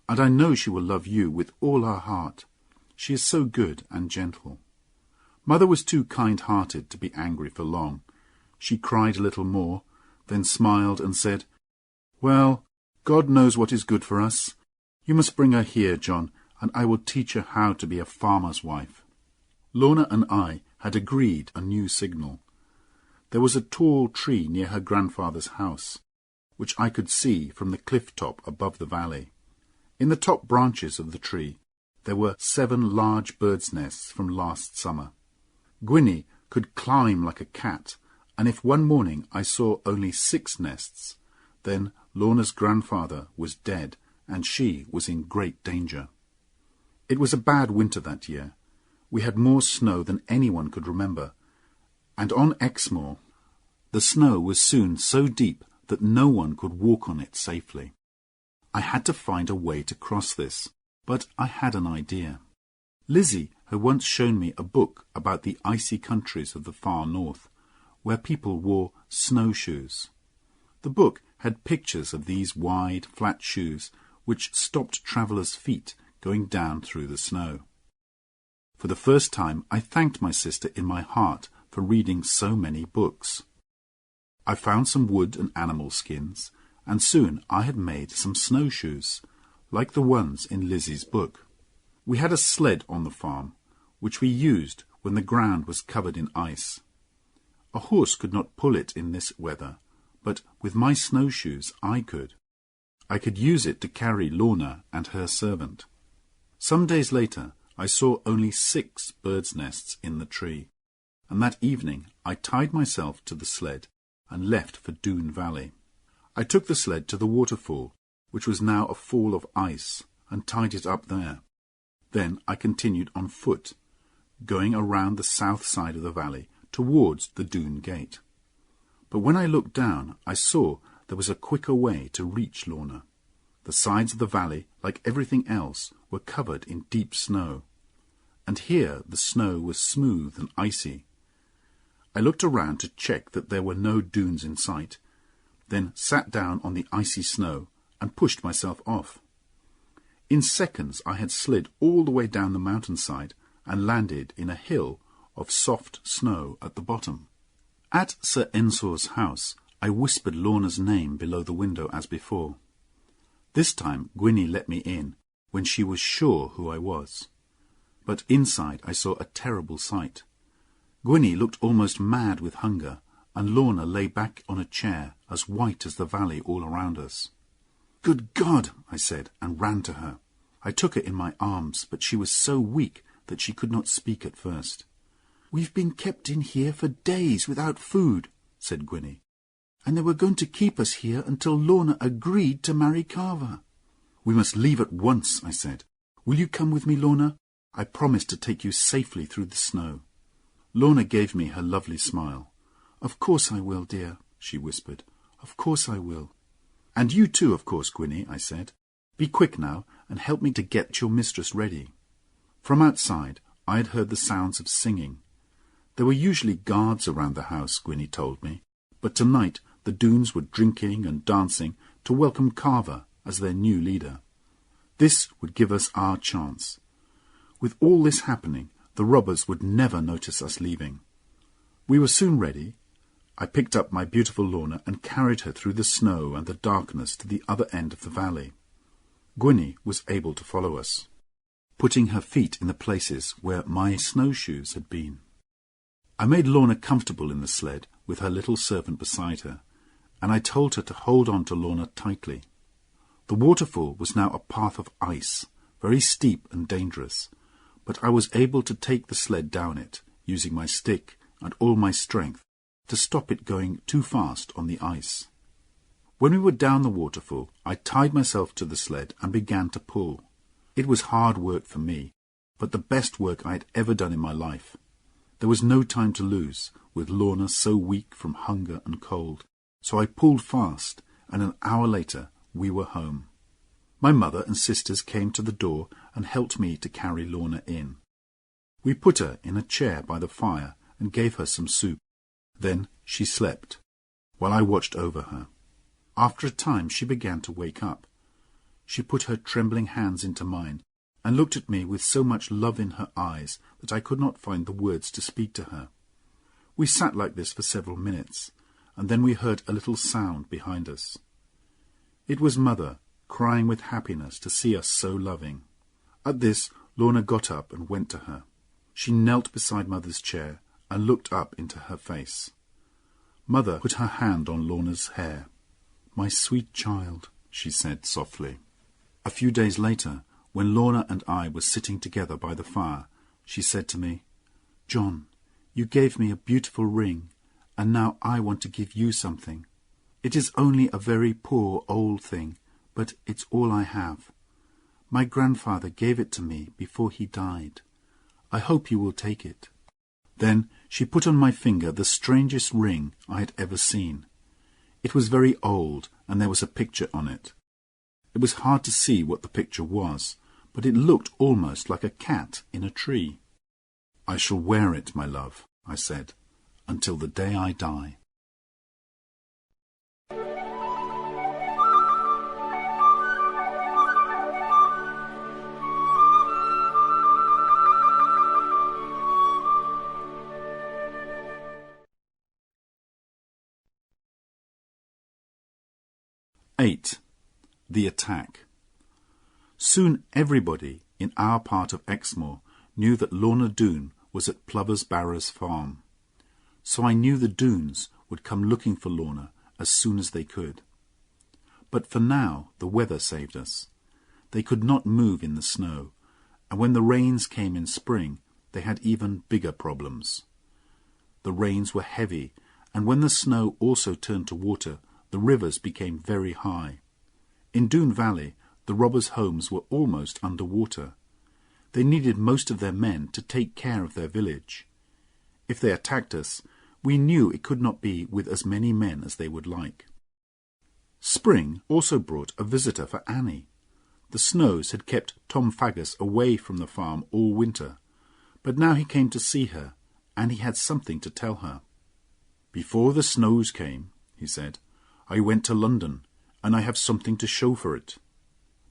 and I know she will love you with all her heart. She is so good and gentle." Mother was too kind-hearted to be angry for long. She cried a little more, then smiled and said, "Well, God knows what is good for us. You must bring her here, John, and I will teach her how to be a farmer's wife." Lorna and I had agreed a new signal. There was a tall tree near her grandfather's house, which I could see from the cliff top above the valley. In the top branches of the tree there were 7 large birds' nests from last summer. Gwynnie could climb like a cat, and if one morning I saw only 6 nests, then Lorna's grandfather was dead and she was in great danger. It was a bad winter that year. We had more snow than anyone could remember, and on Exmoor the snow was soon so deep that no one could walk on it safely. I had to find a way to cross this, but I had an idea. Lizzie had once shown me a book about the icy countries of the far north, where people wore snowshoes. The book had pictures of these wide, flat shoes which stopped travellers' feet going down through the snow. For the first time I thanked my sister in my heart for reading so many books. I found some wood and animal skins, and soon I had made some snowshoes, like the ones in Lizzie's book. We had a sled on the farm, which we used when the ground was covered in ice. A horse could not pull it in this weather, but with my snowshoes I could. I could use it to carry Lorna and her servant. Some days later I saw only 6 birds' nests in the tree, and that evening I tied myself to the sled and left for Doon Valley. I took the sled to the waterfall, which was now a fall of ice, and tied it up there. Then I continued on foot, going around the south side of the valley towards the Doon Gate. But when I looked down, I saw there was a quicker way to reach Lorna. The sides of the valley, like everything else, were covered in deep snow, and here the snow was smooth and icy. I looked around to check that there were no dunes in sight, then sat down on the icy snow and pushed myself off. In seconds I had slid all the way down the mountainside and landed in a hill of soft snow at the bottom. At Sir Ensor's house, I whispered Lorna's name below the window as before. This time Gwynnie let me in, when she was sure who I was. But inside I saw a terrible sight. Gwynnie looked almost mad with hunger, and Lorna lay back on a chair, as white as the valley all around us. "Good God!" I said, and ran to her. I took her in my arms, but she was so weak that she could not speak at first. "We've been kept in here for days without food," said Gwynnie, "and they were going to keep us here until Lorna agreed to marry Carver." "We must leave at once," I said. "Will you come with me, Lorna? I promise to take you safely through the snow." Lorna gave me her lovely smile. "Of course I will, dear," she whispered. "Of course I will." "And you too, of course, Gwynnie," I said. "Be quick now, and help me to get your mistress ready." From outside, I had heard the sounds of singing. There were usually guards around the house, Gwynnie told me, but tonight the Doones were drinking and dancing to welcome Carver as their new leader. This would give us our chance. With all this happening, the robbers would never notice us leaving. We were soon ready. I picked up my beautiful Lorna and carried her through the snow and the darkness to the other end of the valley. Gwynnie was able to follow us, putting her feet in the places where my snowshoes had been. I made Lorna comfortable in the sled with her little servant beside her, and I told her to hold on to Lorna tightly. The waterfall was now a path of ice, very steep and dangerous, but I was able to take the sled down it, using my stick and all my strength, to stop it going too fast on the ice. When we were down the waterfall, I tied myself to the sled and began to pull. It was hard work for me, but the best work I had ever done in my life. There was no time to lose, with Lorna so weak from hunger and cold, so I pulled fast, and an hour later we were home. My mother and sisters came to the door and helped me to carry Lorna in. We put her in a chair by the fire and gave her some soup. Then she slept, while I watched over her. After a time she began to wake up. She put her trembling hands into mine, and looked at me with so much love in her eyes that I could not find the words to speak to her. We sat like this for several minutes, and then we heard a little sound behind us. It was Mother, crying with happiness to see us so loving. At this, Lorna got up and went to her. She knelt beside Mother's chair and looked up into her face. Mother put her hand on Lorna's hair. "My sweet child," she said softly. A few days later, when Lorna and I were sitting together by the fire, she said to me, "John, you gave me a beautiful ring, and now I want to give you something. It is only a very poor old thing, but it's all I have. My grandfather gave it to me before he died. I hope you will take it." Then she put on my finger the strangest ring I had ever seen. It was very old, and there was a picture on it. It was hard to see what the picture was, but it looked almost like a cat in a tree. "I shall wear it, my love," I said, "until the day I die." (8) The Attack. Soon everybody in our part of Exmoor knew that Lorna Doone was at Plover's Barrows farm. So I knew the Doones would come looking for Lorna as soon as they could. But for now the weather saved us. They could not move in the snow, and when the rains came in spring, they had even bigger problems. The rains were heavy, and when the snow also turned to water, the rivers became very high. In Doone Valley, the robbers' homes were almost under water. They needed most of their men to take care of their village. If they attacked us, we knew it could not be with as many men as they would like. Spring also brought a visitor for Annie. The snows had kept Tom Faggus away from the farm all winter, but now he came to see her, and he had something to tell her. "Before the snows came," he said, I went to London, and I have something to show for it."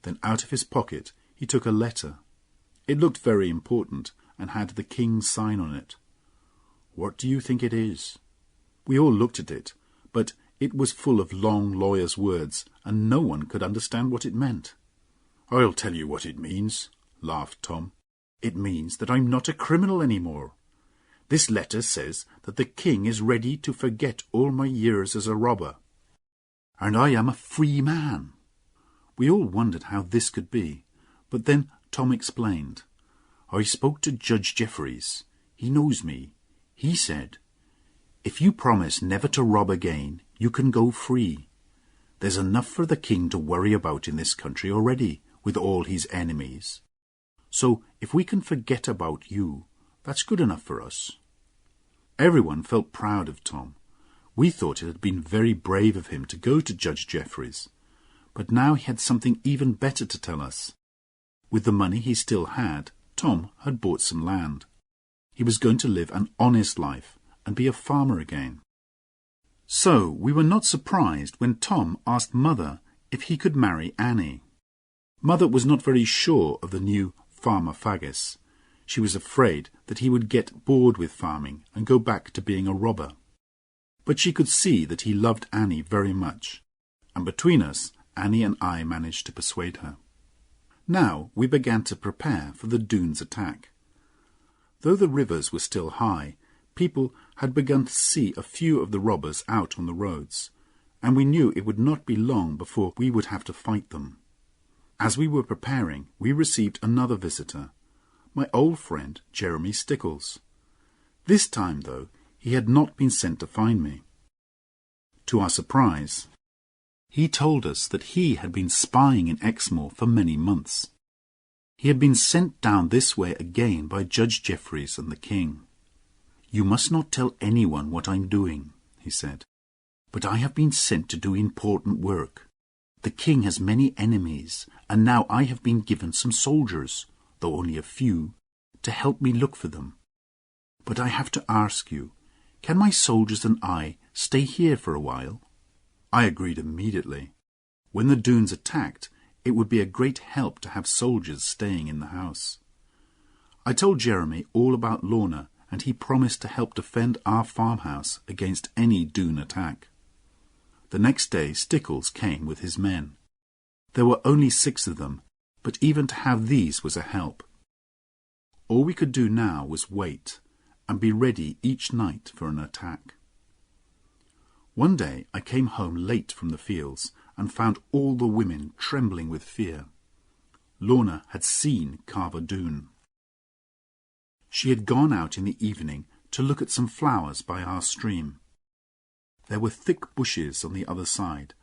Then out of his pocket he took a letter. It looked very important, and had the king's sign on it. "What do you think it is?" We all looked at it, but it was full of long lawyer's words, and no one could understand what it meant. "I'll tell you what it means," laughed Tom. "It means that I'm not a criminal any more. This letter says that the king is ready to forget all my years as a robber, and I am a free man." We all wondered how this could be, but then Tom explained. "I spoke to Judge Jeffreys. He knows me. He said, 'If you promise never to rob again, you can go free. There's enough for the king to worry about in this country already, with all his enemies. So if we can forget about you, that's good enough for us.'" Everyone felt proud of Tom. We thought it had been very brave of him to go to Judge Jeffreys, but now he had something even better to tell us. With the money he still had, Tom had bought some land. He was going to live an honest life and be a farmer again. So we were not surprised when Tom asked Mother if he could marry Annie. Mother was not very sure of the new farmer Faggis. She was afraid that he would get bored with farming and go back to being a robber. But she could see that he loved Annie very much, and between us, Annie and I managed to persuade her. Now we began to prepare for the Doones' attack. Though the rivers were still high, people had begun to see a few of the robbers out on the roads, and we knew it would not be long before we would have to fight them. As we were preparing, we received another visitor, my old friend Jeremy Stickles. This time, though, he had not been sent to find me. To our surprise, he told us that he had been spying in Exmoor for many months. He had been sent down this way again by Judge Jeffreys and the king. "You must not tell anyone what I'm doing," he said, "but I have been sent to do important work. The king has many enemies, and now I have been given some soldiers, though only a few, to help me look for them. But I have to ask you, can my soldiers and I stay here for a while?" I agreed immediately. When the Doones attacked, it would be a great help to have soldiers staying in the house. I told Jeremy all about Lorna, and he promised to help defend our farmhouse against any Doone attack. The next day Stickles came with his men. There were only 6 of them, but even to have these was a help. All we could do now was wait, and be ready each night for an attack. One day I came home late from the fields and found all the women trembling with fear. Lorna had seen Carver Doone. She had gone out in the evening to look at some flowers by our stream. There were thick bushes on the other side,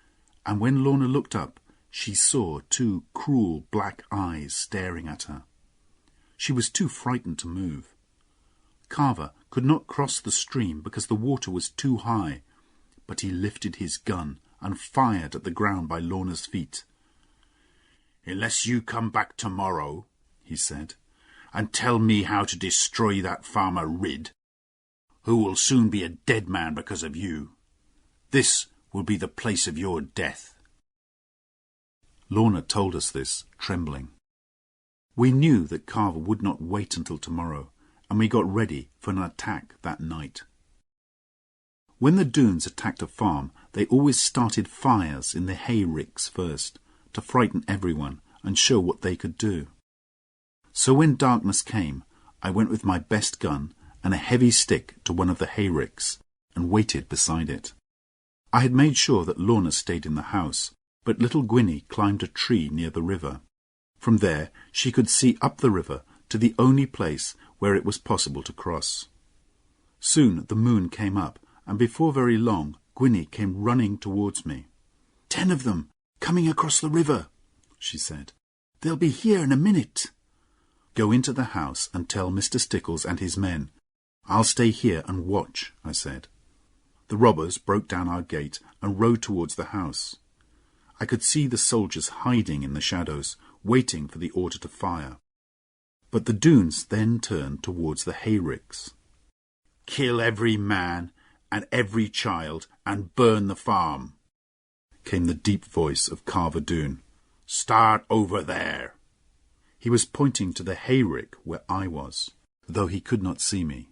and when Lorna looked up, she saw 2 cruel black eyes staring at her. She was too frightened to move. Carver could not cross the stream because the water was too high, but he lifted his gun and fired at the ground by Lorna's feet. "Unless you come back tomorrow," he said, "and tell me how to destroy that farmer Ridd, who will soon be a dead man because of you, this will be the place of your death." Lorna told us this, trembling. We knew that Carver would not wait until tomorrow, and we got ready for an attack that night. When the Doones attacked a farm, they always started fires in the hay ricks first, to frighten everyone and show what they could do. So when darkness came, I went with my best gun and a heavy stick to one of the hay ricks and waited beside it. I had made sure that Lorna stayed in the house, but little Gwynnie climbed a tree near the river. From there she could see up the river to the only place where it was possible to cross. Soon the moon came up, and before very long Gwynnie came running towards me. 10 of them, coming across the river," she said. "They'll be here in a minute." "Go into the house and tell Mr. Stickles and his men. I'll stay here and watch," I said. The robbers broke down our gate and rode towards the house. I could see the soldiers hiding in the shadows, waiting for the order to fire. But the Doones then turned towards the hayricks. "Kill every man and every child and burn the farm," came the deep voice of Carver Doone. "Start over there." He was pointing to the hayrick where I was, though he could not see me.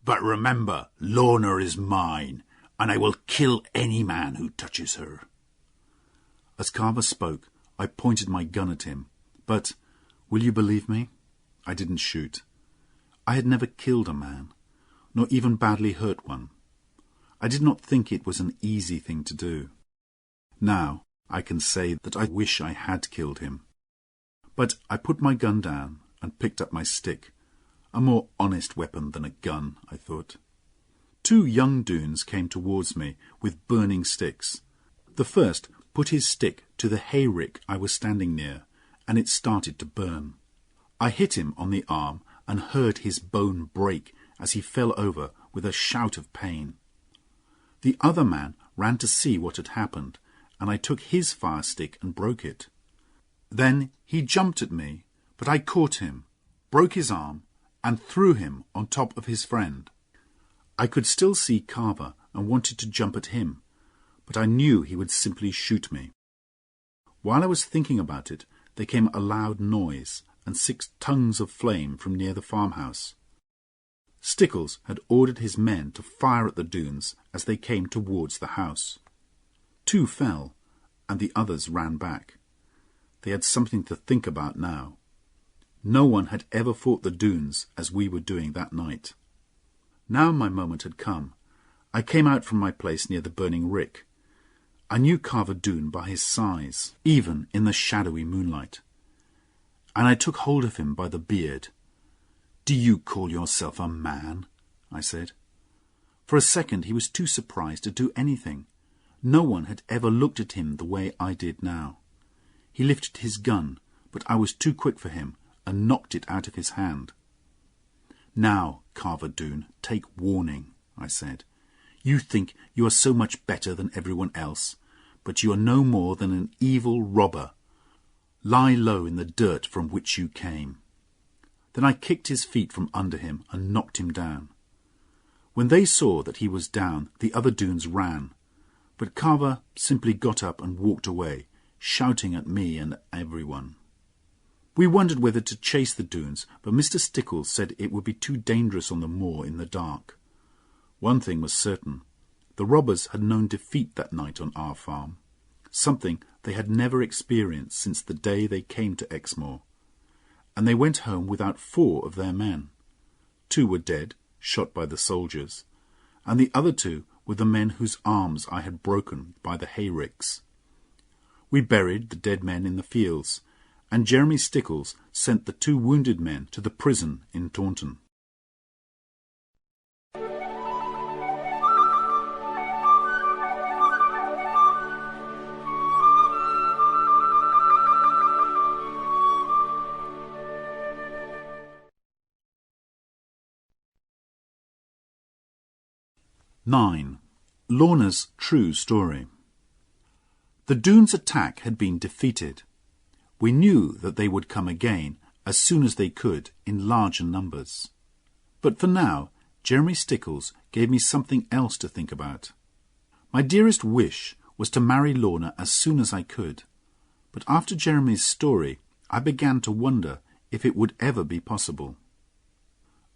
"But remember, Lorna is mine, and I will kill any man who touches her." As Carver spoke, I pointed my gun at him, but, will you believe me? I didn't shoot. I had never killed a man, nor even badly hurt one. I did not think it was an easy thing to do. Now I can say that I wish I had killed him. But I put my gun down and picked up my stick, a more honest weapon than a gun, I thought. 2 young Doones came towards me with burning sticks. The first put his stick to the hayrick I was standing near, and it started to burn. I hit him on the arm and heard his bone break as he fell over with a shout of pain. The other man ran to see what had happened, and I took his fire stick and broke it. Then he jumped at me, but I caught him, broke his arm, and threw him on top of his friend. I could still see Carver and wanted to jump at him, but I knew he would simply shoot me. While I was thinking about it, there came a loud noise and 6 tongues of flame from near the farmhouse. Stickles had ordered his men to fire at the Doones as they came towards the house. 2 fell, and the others ran back. They had something to think about now. No one had ever fought the Doones as we were doing that night. Now my moment had come. I came out from my place near the burning rick. I knew Carver Doone by his size, even in the shadowy moonlight. And I took hold of him by the beard. "Do you call yourself a man?" I said. For a second he was too surprised to do anything. No one had ever looked at him the way I did now. He lifted his gun, but I was too quick for him and knocked it out of his hand. "Now, Carver Doone, take warning," I said. "You think you are so much better than everyone else, but you are no more than an evil robber. Lie low in the dirt from which you came." Then I kicked his feet from under him and knocked him down. When they saw that he was down, the other Doones ran, but Carver simply got up and walked away, shouting at me and everyone. We wondered whether to chase the Doones, but Mr. Stickles said it would be too dangerous on the moor in the dark. One thing was certain. The robbers had known defeat that night on our farm, something they had never experienced since the day they came to Exmoor. And they went home without 4 of their men. 2 were dead, shot by the soldiers, and the other 2 were the men whose arms I had broken by the hayricks. We buried the dead men in the fields, and Jeremy Stickles sent the 2 wounded men to the prison in Taunton. (9) Lorna's true story. The Doones' attack had been defeated. We knew that they would come again as soon as they could in larger numbers. But for now, Jeremy Stickles gave me something else to think about. My dearest wish was to marry Lorna as soon as I could. But after Jeremy's story, I began to wonder if it would ever be possible.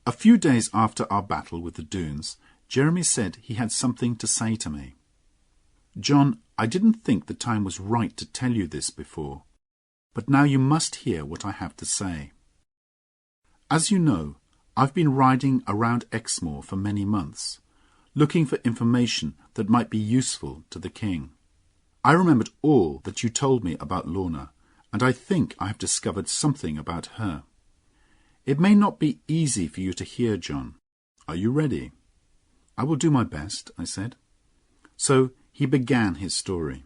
A few days after our battle with the Doones, Jeremy said he had something to say to me. "John, I didn't think the time was right to tell you this before, but now you must hear what I have to say. As you know, I've been riding around Exmoor for many months, looking for information that might be useful to the king. I remembered all that you told me about Lorna, and I think I have discovered something about her. It may not be easy for you to hear, John. Are you ready?" "I will do my best," I said. So he began his story.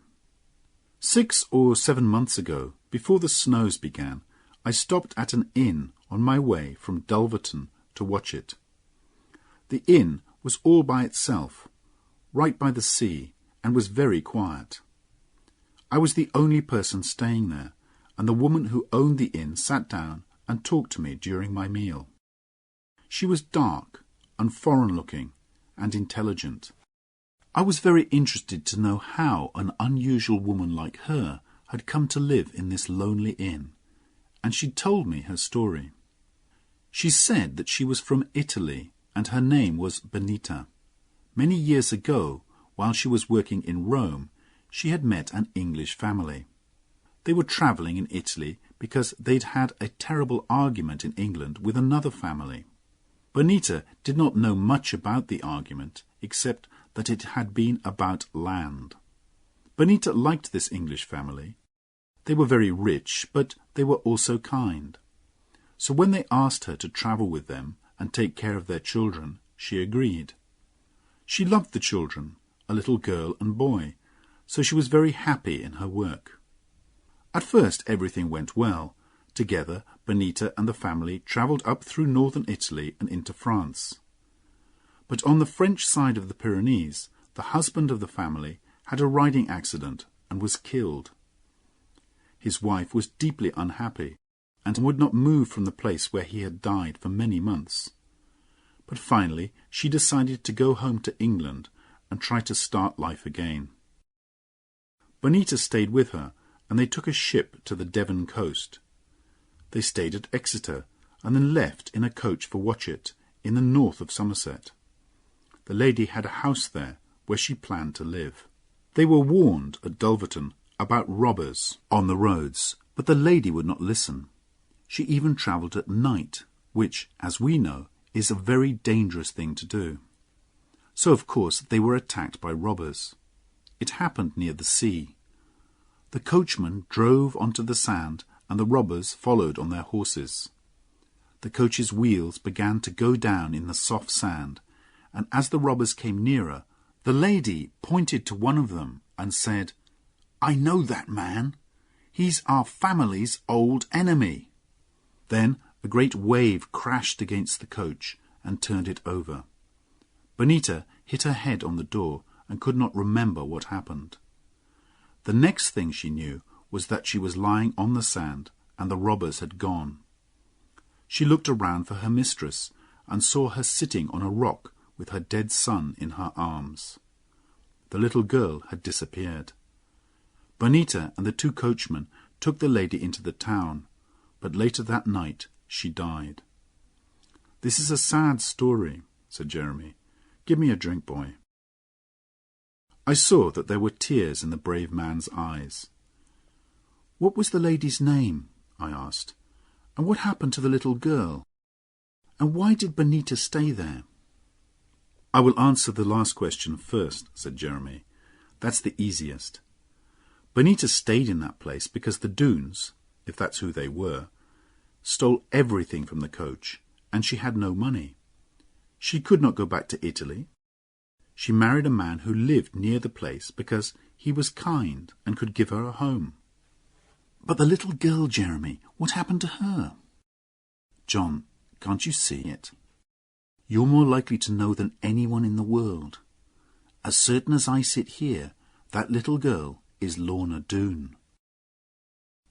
6 or 7 months ago, before the snows began, I stopped at an inn on my way from Dulverton to Watchet. The inn was all by itself, right by the sea, and was very quiet. I was the only person staying there, and the woman who owned the inn sat down and talked to me during my meal. She was dark and foreign-looking, and intelligent. I was very interested to know how an unusual woman like her had come to live in this lonely inn, and she told me her story. She said that she was from Italy, and her name was Benita. Many years ago, while she was working in Rome, she had met an English family. They were travelling in Italy because they'd had a terrible argument in England with another family. Benita did not know much about the argument, except that it had been about land. Benita liked this English family. They were very rich, but they were also kind. So when they asked her to travel with them and take care of their children, she agreed. She loved the children, a little girl and boy, so she was very happy in her work. At first everything went well. Together, Benita and the family travelled up through northern Italy and into France. But on the French side of the Pyrenees, the husband of the family had a riding accident and was killed. His wife was deeply unhappy and would not move from the place where he had died for many months. But finally she decided to go home to England and try to start life again. Benita stayed with her, and they took a ship to the Devon coast. They stayed at Exeter, and then left in a coach for Watchet, in the north of Somerset. The lady had a house there, where she planned to live. They were warned at Dulverton about robbers on the roads, but the lady would not listen. She even travelled at night, which, as we know, is a very dangerous thing to do. So, of course, they were attacked by robbers. It happened near the sea. The coachman drove onto the sand, and the robbers followed on their horses. The coach's wheels began to go down in the soft sand, and as the robbers came nearer, the lady pointed to one of them and said, "I know that man. He's our family's old enemy." Then a great wave crashed against the coach and turned it over. Benita hit her head on the door and could not remember what happened. The next thing she knew was that she was lying on the sand and the robbers had gone. She looked around for her mistress and saw her sitting on a rock with her dead son in her arms. The little girl had disappeared. Benita and the two coachmen took the lady into the town, but later that night she died. "This is a sad story," said Jeremy. "Give me a drink, boy." I saw that there were tears in the brave man's eyes. "What was the lady's name?" I asked. "And what happened to the little girl? And why did Benita stay there?" "I will answer the last question first," said Jeremy. "That's the easiest. Benita stayed in that place because the Doones, if that's who they were, stole everything from the coach, and she had no money. She could not go back to Italy. She married a man who lived near the place because he was kind and could give her a home." "But the little girl, Jeremy, what happened to her?" "John, can't you see it? You're more likely to know than anyone in the world. As certain as I sit here, that little girl is Lorna Doone."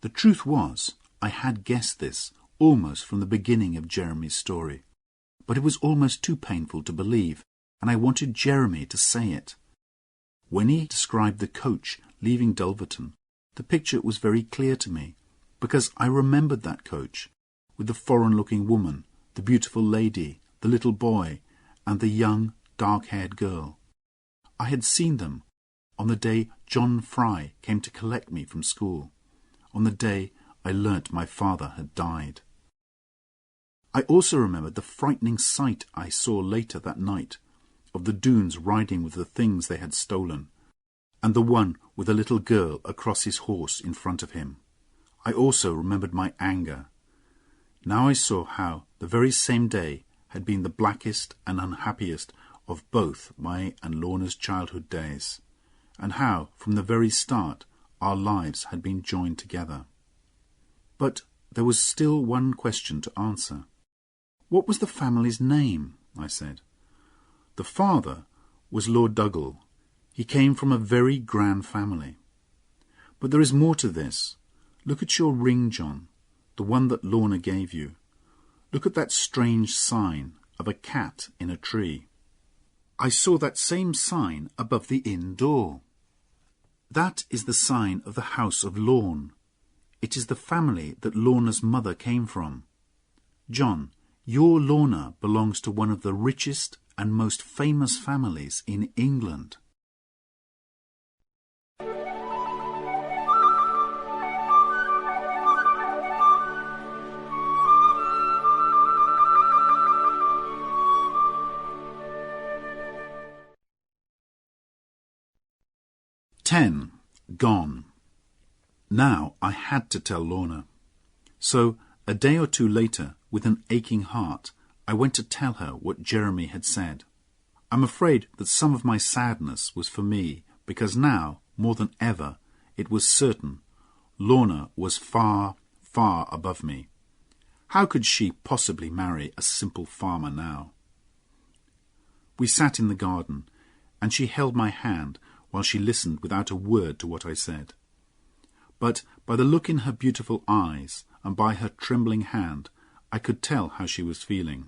The truth was, I had guessed this almost from the beginning of Jeremy's story, but it was almost too painful to believe, and I wanted Jeremy to say it. When he described the coach leaving Dulverton, the picture was very clear to me, because I remembered that coach, with the foreign-looking woman, the beautiful lady, the little boy, and the young, dark-haired girl. I had seen them on the day John Fry came to collect me from school, on the day I learnt my father had died. I also remembered the frightening sight I saw later that night, of the Doones riding with the things they had stolen, and the one with a little girl across his horse in front of him. I also remembered my anger. Now I saw how the very same day had been the blackest and unhappiest of both my and Lorna's childhood days, and how, from the very start, our lives had been joined together. But there was still one question to answer. "What was the family's name?" I said. "The father was Lord Dougal. He came from a very grand family. But there is more to this. Look at your ring, John, the one that Lorna gave you. Look at that strange sign of a cat in a tree." I saw that same sign above the inn door. That is the sign of the house of Lorne. It is the family that Lorna's mother came from. John, your Lorna belongs to one of the richest and most famous families in England. Gone. Now I had to tell Lorna. So, a day or two later, with an aching heart, I went to tell her what Jeremy had said. I'm afraid that some of my sadness was for me, because now, more than ever, it was certain Lorna was far, far above me. How could she possibly marry a simple farmer now? We sat in the garden, and she held my hand while she listened without a word to what I said. But by the look in her beautiful eyes and by her trembling hand, I could tell how she was feeling.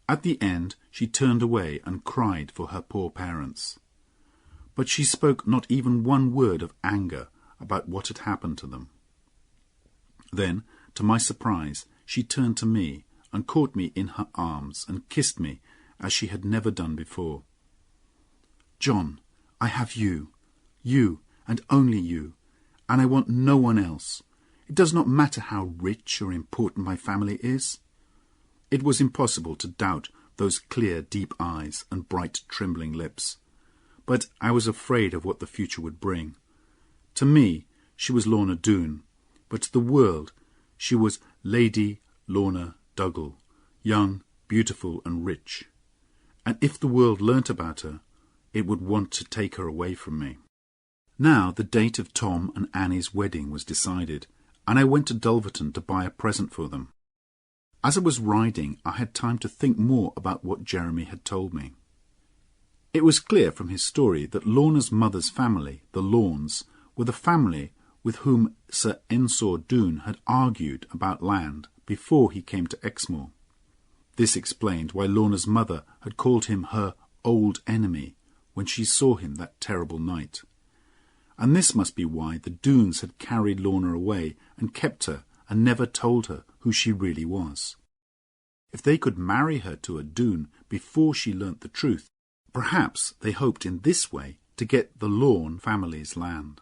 At the end, she turned away and cried for her poor parents. But she spoke not even one word of anger about what had happened to them. Then, to my surprise, she turned to me and caught me in her arms and kissed me as she had never done before. John, I have you and only you, and I want no one else. It does not matter how rich or important my family is. It was impossible to doubt those clear, deep eyes and bright, trembling lips. But I was afraid of what the future would bring. To me, she was Lorna Doone, but to the world, she was Lady Lorna Dougal, young, beautiful and rich. And if the world learnt about her, it would want to take her away from me. Now the date of Tom and Annie's wedding was decided, and I went to Dulverton to buy a present for them. As I was riding, I had time to think more about what Jeremy had told me. It was clear from his story that Lorna's mother's family, the Lornes, were the family with whom Sir Ensor Doone had argued about land before he came to Exmoor. This explained why Lorna's mother had called him her old enemy when she saw him that terrible night. And this must be why the Doones had carried Lorna away and kept her and never told her who she really was. If they could marry her to a Doone before she learnt the truth, perhaps they hoped in this way to get the Lorne family's land.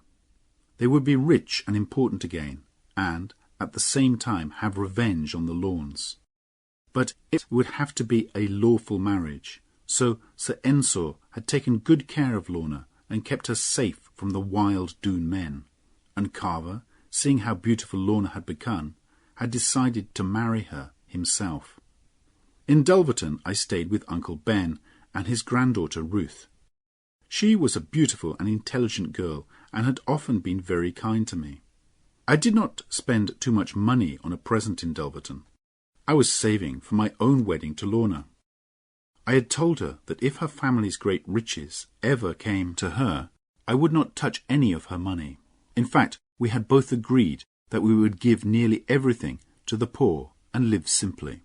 They would be rich and important again, and, at the same time, have revenge on the Lornes. But it would have to be a lawful marriage, so Sir Ensor had taken good care of Lorna and kept her safe from the wild Doone men, and Carver, seeing how beautiful Lorna had become, had decided to marry her himself. In Dulverton I stayed with Uncle Ben and his granddaughter Ruth. She was a beautiful and intelligent girl and had often been very kind to me. I did not spend too much money on a present in Dulverton. I was saving for my own wedding to Lorna. I had told her that if her family's great riches ever came to her, I would not touch any of her money. In fact, we had both agreed that we would give nearly everything to the poor and live simply.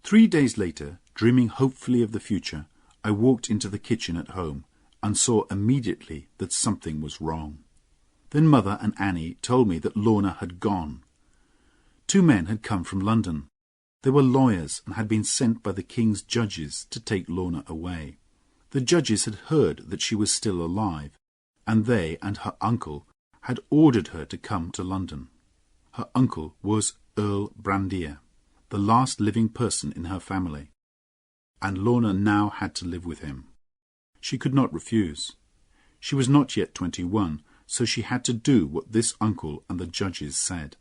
3 days later, dreaming hopefully of the future, I walked into the kitchen at home and saw immediately that something was wrong. Then Mother and Annie told me that Lorna had gone. 2 men had come from London. They were lawyers and had been sent by the king's judges to take Lorna away. The judges had heard that she was still alive, and they and her uncle had ordered her to come to London. Her uncle was Earl Brandir, the last living person in her family, and Lorna now had to live with him. She could not refuse. She was not yet 21, so she had to do what this uncle and the judges said.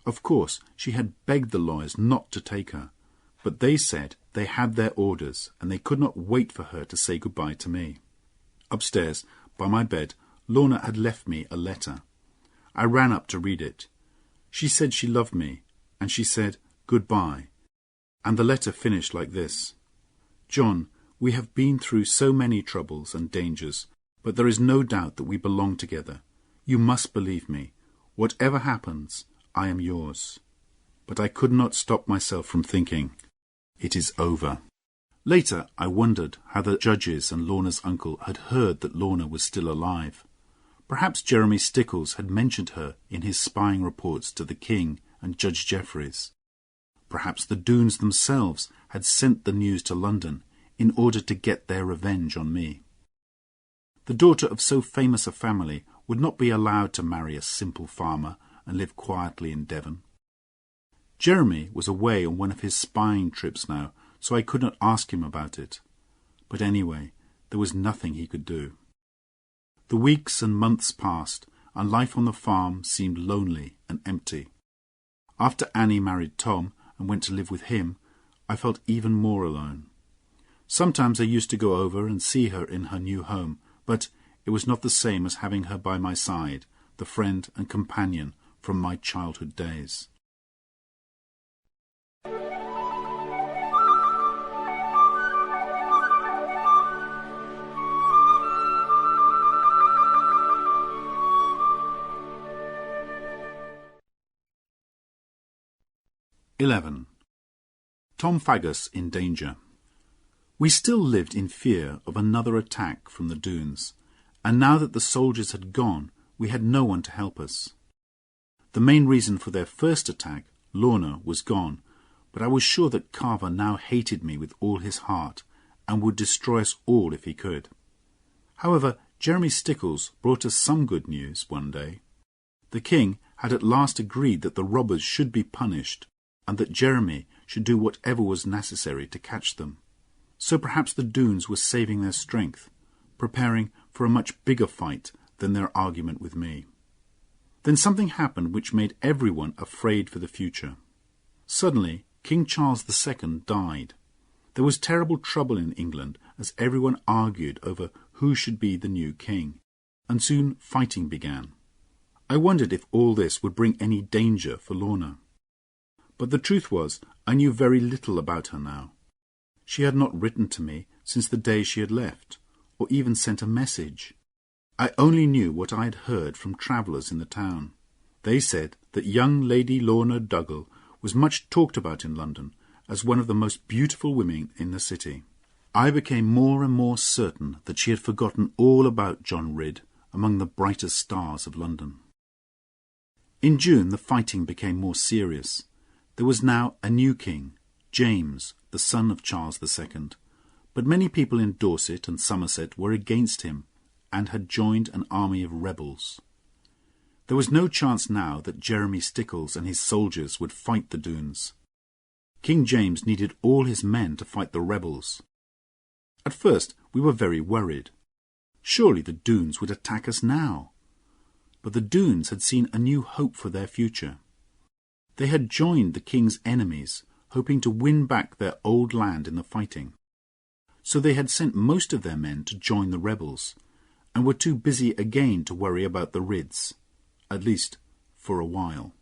Of course, she had begged the lawyers not to take her, but they said they had their orders and they could not wait for her to say goodbye to me. Upstairs, by my bed, Lorna had left me a letter. I ran up to read it. She said she loved me, and she said goodbye, and the letter finished like this: John, we have been through so many troubles and dangers, but there is no doubt that we belong together. You must believe me. Whatever happens, I am yours. But I could not stop myself from thinking, it is over. Later, I wondered how the judges and Lorna's uncle had heard that Lorna was still alive. Perhaps Jeremy Stickles had mentioned her in his spying reports to the King and Judge Jeffreys. Perhaps the Doones themselves had sent the news to London in order to get their revenge on me. The daughter of so famous a family would not be allowed to marry a simple farmer and live quietly in Devon. Jeremy was away on one of his spying trips now, so I could not ask him about it. But anyway, there was nothing he could do. The weeks and months passed, and life on the farm seemed lonely and empty. After Annie married Tom and went to live with him, I felt even more alone. Sometimes I used to go over and see her in her new home, but it was not the same as having her by my side, the friend and companion from my childhood days. (11) Tom Faggus in danger. We still lived in fear of another attack from the Doones, and now that the soldiers had gone, we had no one to help us. The main reason for their first attack, Lorna, was gone, but I was sure that Carver now hated me with all his heart, and would destroy us all if he could. However, Jeremy Stickles brought us some good news one day. The King had at last agreed that the robbers should be punished, and that Jeremy should do whatever was necessary to catch them. So perhaps the Doones were saving their strength, preparing for a much bigger fight than their argument with me. Then something happened which made everyone afraid for the future. Suddenly, King Charles II died. There was terrible trouble in England as everyone argued over who should be the new king, and soon fighting began. I wondered if all this would bring any danger for Lorna. But the truth was, I knew very little about her now. She had not written to me since the day she had left, or even sent a message. I only knew what I had heard from travellers in the town. They said that young Lady Lorna Dougal was much talked about in London as one of the most beautiful women in the city. I became more and more certain that she had forgotten all about John Ridd among the brightest stars of London. In June the fighting became more serious. There was now a new king, James, the son of Charles II, but many people in Dorset and Somerset were against him and had joined an army of rebels. There was no chance now that Jeremy Stickles and his soldiers would fight the Doones. King James needed all his men to fight the rebels. At first we were very worried. Surely the Doones would attack us now. But the Doones had seen a new hope for their future. They had joined the king's enemies, hoping to win back their old land in the fighting. So they had sent most of their men to join the rebels, and were too busy again to worry about the Ridds, at least for a while.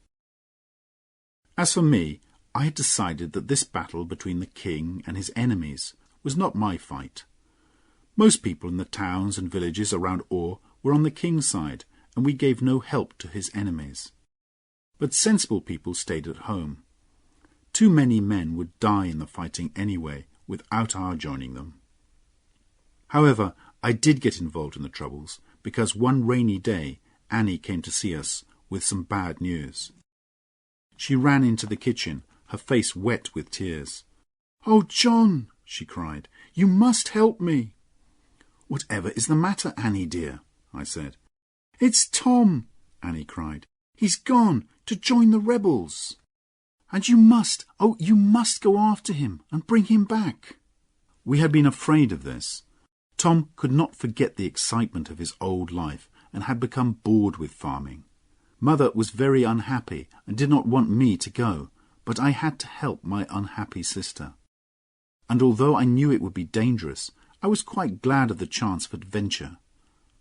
As for me, I had decided that this battle between the king and his enemies was not my fight. Most people in the towns and villages around Oare were on the king's side, and we gave no help to his enemies. But sensible people stayed at home. Too many men would die in the fighting anyway, without our joining them. However, I did get involved in the troubles, because one rainy day Annie came to see us with some bad news. She ran into the kitchen, her face wet with tears. "Oh, John," she cried, "you must help me." "Whatever is the matter, Annie dear?" I said. "It's Tom," Annie cried. "He's gone to join the rebels. And you must go after him and bring him back." We had been afraid of this. Tom could not forget the excitement of his old life and had become bored with farming. Mother was very unhappy and did not want me to go, but I had to help my unhappy sister. And although I knew it would be dangerous, I was quite glad of the chance of adventure.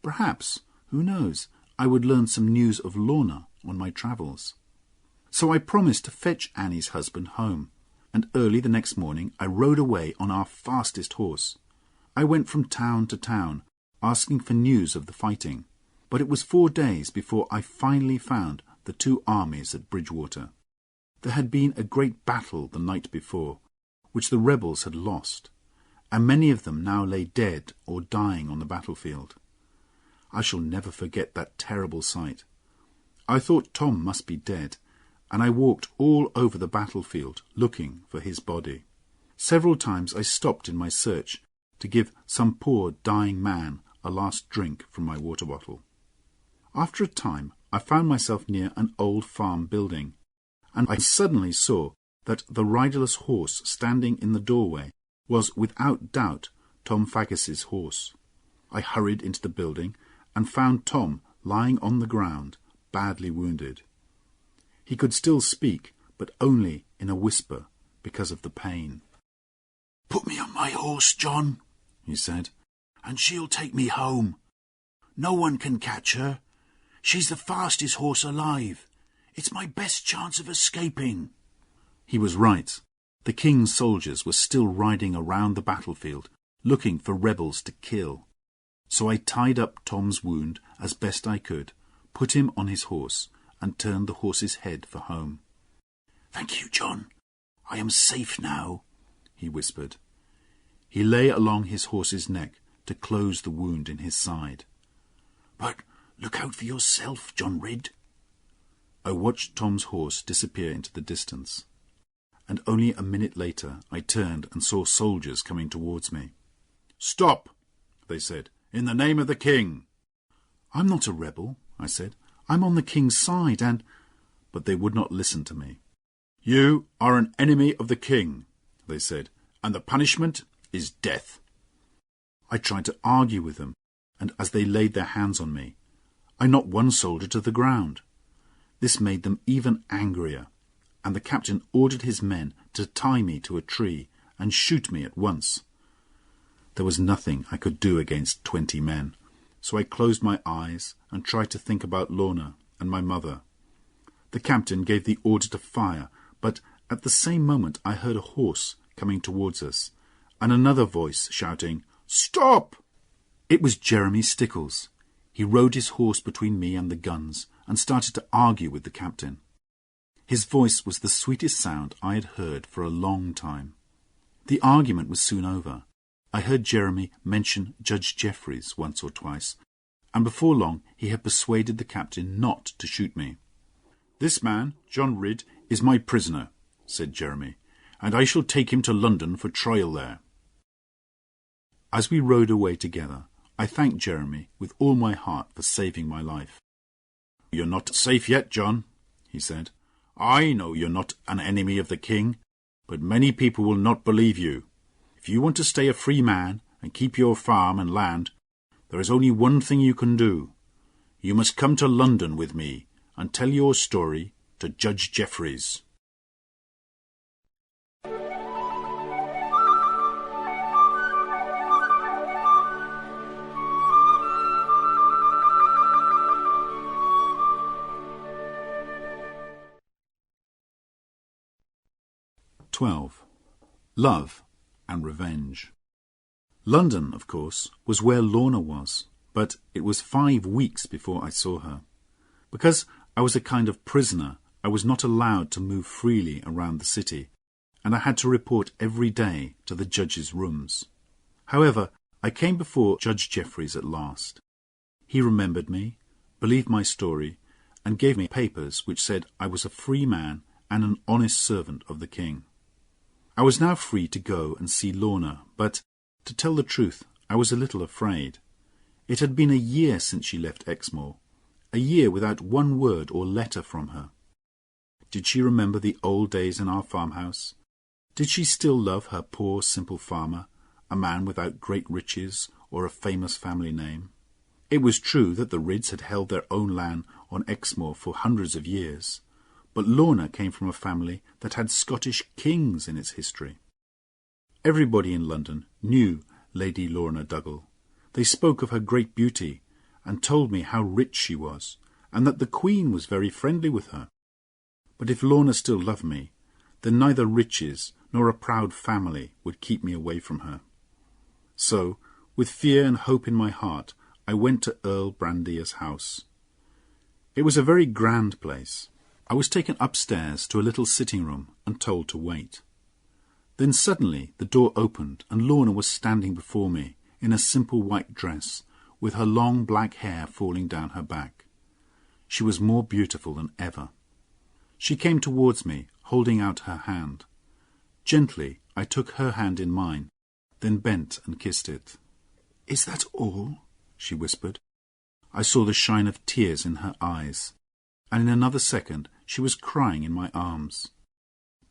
Perhaps, who knows, I would learn some news of Lorna on my travels. So I promised to fetch Annie's husband home, and early the next morning I rode away on our fastest horse. I went from town to town, asking for news of the fighting, but it was 4 days before I finally found the 2 armies at Bridgewater. There had been a great battle the night before, which the rebels had lost, and many of them now lay dead or dying on the battlefield. I shall never forget that terrible sight. I thought Tom must be dead, and I walked all over the battlefield looking for his body. Several times I stopped in my search to give some poor dying man a last drink from my water bottle. After a time I found myself near an old farm building, and I suddenly saw that the riderless horse standing in the doorway was without doubt Tom Faggus's horse. I hurried into the building and found Tom lying on the ground, badly wounded. He could still speak, but only in a whisper because of the pain. "Put me on my horse, John," he said, "and she'll take me home. No one can catch her. She's the fastest horse alive. It's my best chance of escaping." He was right. The king's soldiers were still riding around the battlefield, looking for rebels to kill. So I tied up Tom's wound as best I could, put him on his horse, and turned the horse's head for home. "Thank you, John. I am safe now," he whispered. He lay along his horse's neck to close the wound in his side. "But look out for yourself, John Ridd." I watched Tom's horse disappear into the distance, and only a minute later I turned and saw soldiers coming towards me. "Stop," they said, "in the name of the king." "I'm not a rebel," I said. "I'm on the king's side, and—" But they would not listen to me. "You are an enemy of the king," they said, "and the punishment is death." I tried to argue with them, and as they laid their hands on me, I knocked one soldier to the ground. This made them even angrier, and the captain ordered his men to tie me to a tree and shoot me at once. There was nothing I could do against 20 men, so I closed my eyes and tried to think about Lorna and my mother. The captain gave the order to fire, but at the same moment I heard a horse coming towards us, and another voice shouting, "Stop!" It was Jeremy Stickles. He rode his horse between me and the guns and started to argue with the captain. His voice was the sweetest sound I had heard for a long time. The argument was soon over. I heard Jeremy mention Judge Jeffreys once or twice, and before long he had persuaded the captain not to shoot me. "This man, John Ridd, is my prisoner," said Jeremy, "and I shall take him to London for trial there." As we rode away together, I thanked Jeremy with all my heart for saving my life. "You're not safe yet, John," he said. "I know you're not an enemy of the king, but many people will not believe you. If you want to stay a free man and keep your farm and land, there is only one thing you can do. You must come to London with me and tell your story to Judge Jeffreys." Love and Revenge. London, of course, was where Lorna was, but it was 5 weeks before I saw her. Because I was a kind of prisoner, I was not allowed to move freely around the city, and I had to report every day to the judge's rooms. However, I came before Judge Jeffreys at last. He remembered me, believed my story, and gave me papers which said I was a free man and an honest servant of the king. I was now free to go and see Lorna, but, to tell the truth, I was a little afraid. It had been a year since she left Exmoor, a year without one word or letter from her. Did she remember the old days in our farmhouse? Did she still love her poor, simple farmer, a man without great riches or a famous family name? It was true that the Ridds had held their own land on Exmoor for hundreds of years, but Lorna came from a family that had Scottish kings in its history. Everybody in London knew Lady Lorna Dougal. They spoke of her great beauty, and told me how rich she was, and that the Queen was very friendly with her. But if Lorna still loved me, then neither riches nor a proud family would keep me away from her. So, with fear and hope in my heart, I went to Earl Brandir's house. It was a very grand place. I was taken upstairs to a little sitting room and told to wait. Then suddenly the door opened and Lorna was standing before me in a simple white dress, with her long black hair falling down her back. She was more beautiful than ever. She came towards me, holding out her hand. Gently I took her hand in mine, then bent and kissed it. "Is that all?" she whispered. I saw the shine of tears in her eyes, and in another second she was crying in my arms.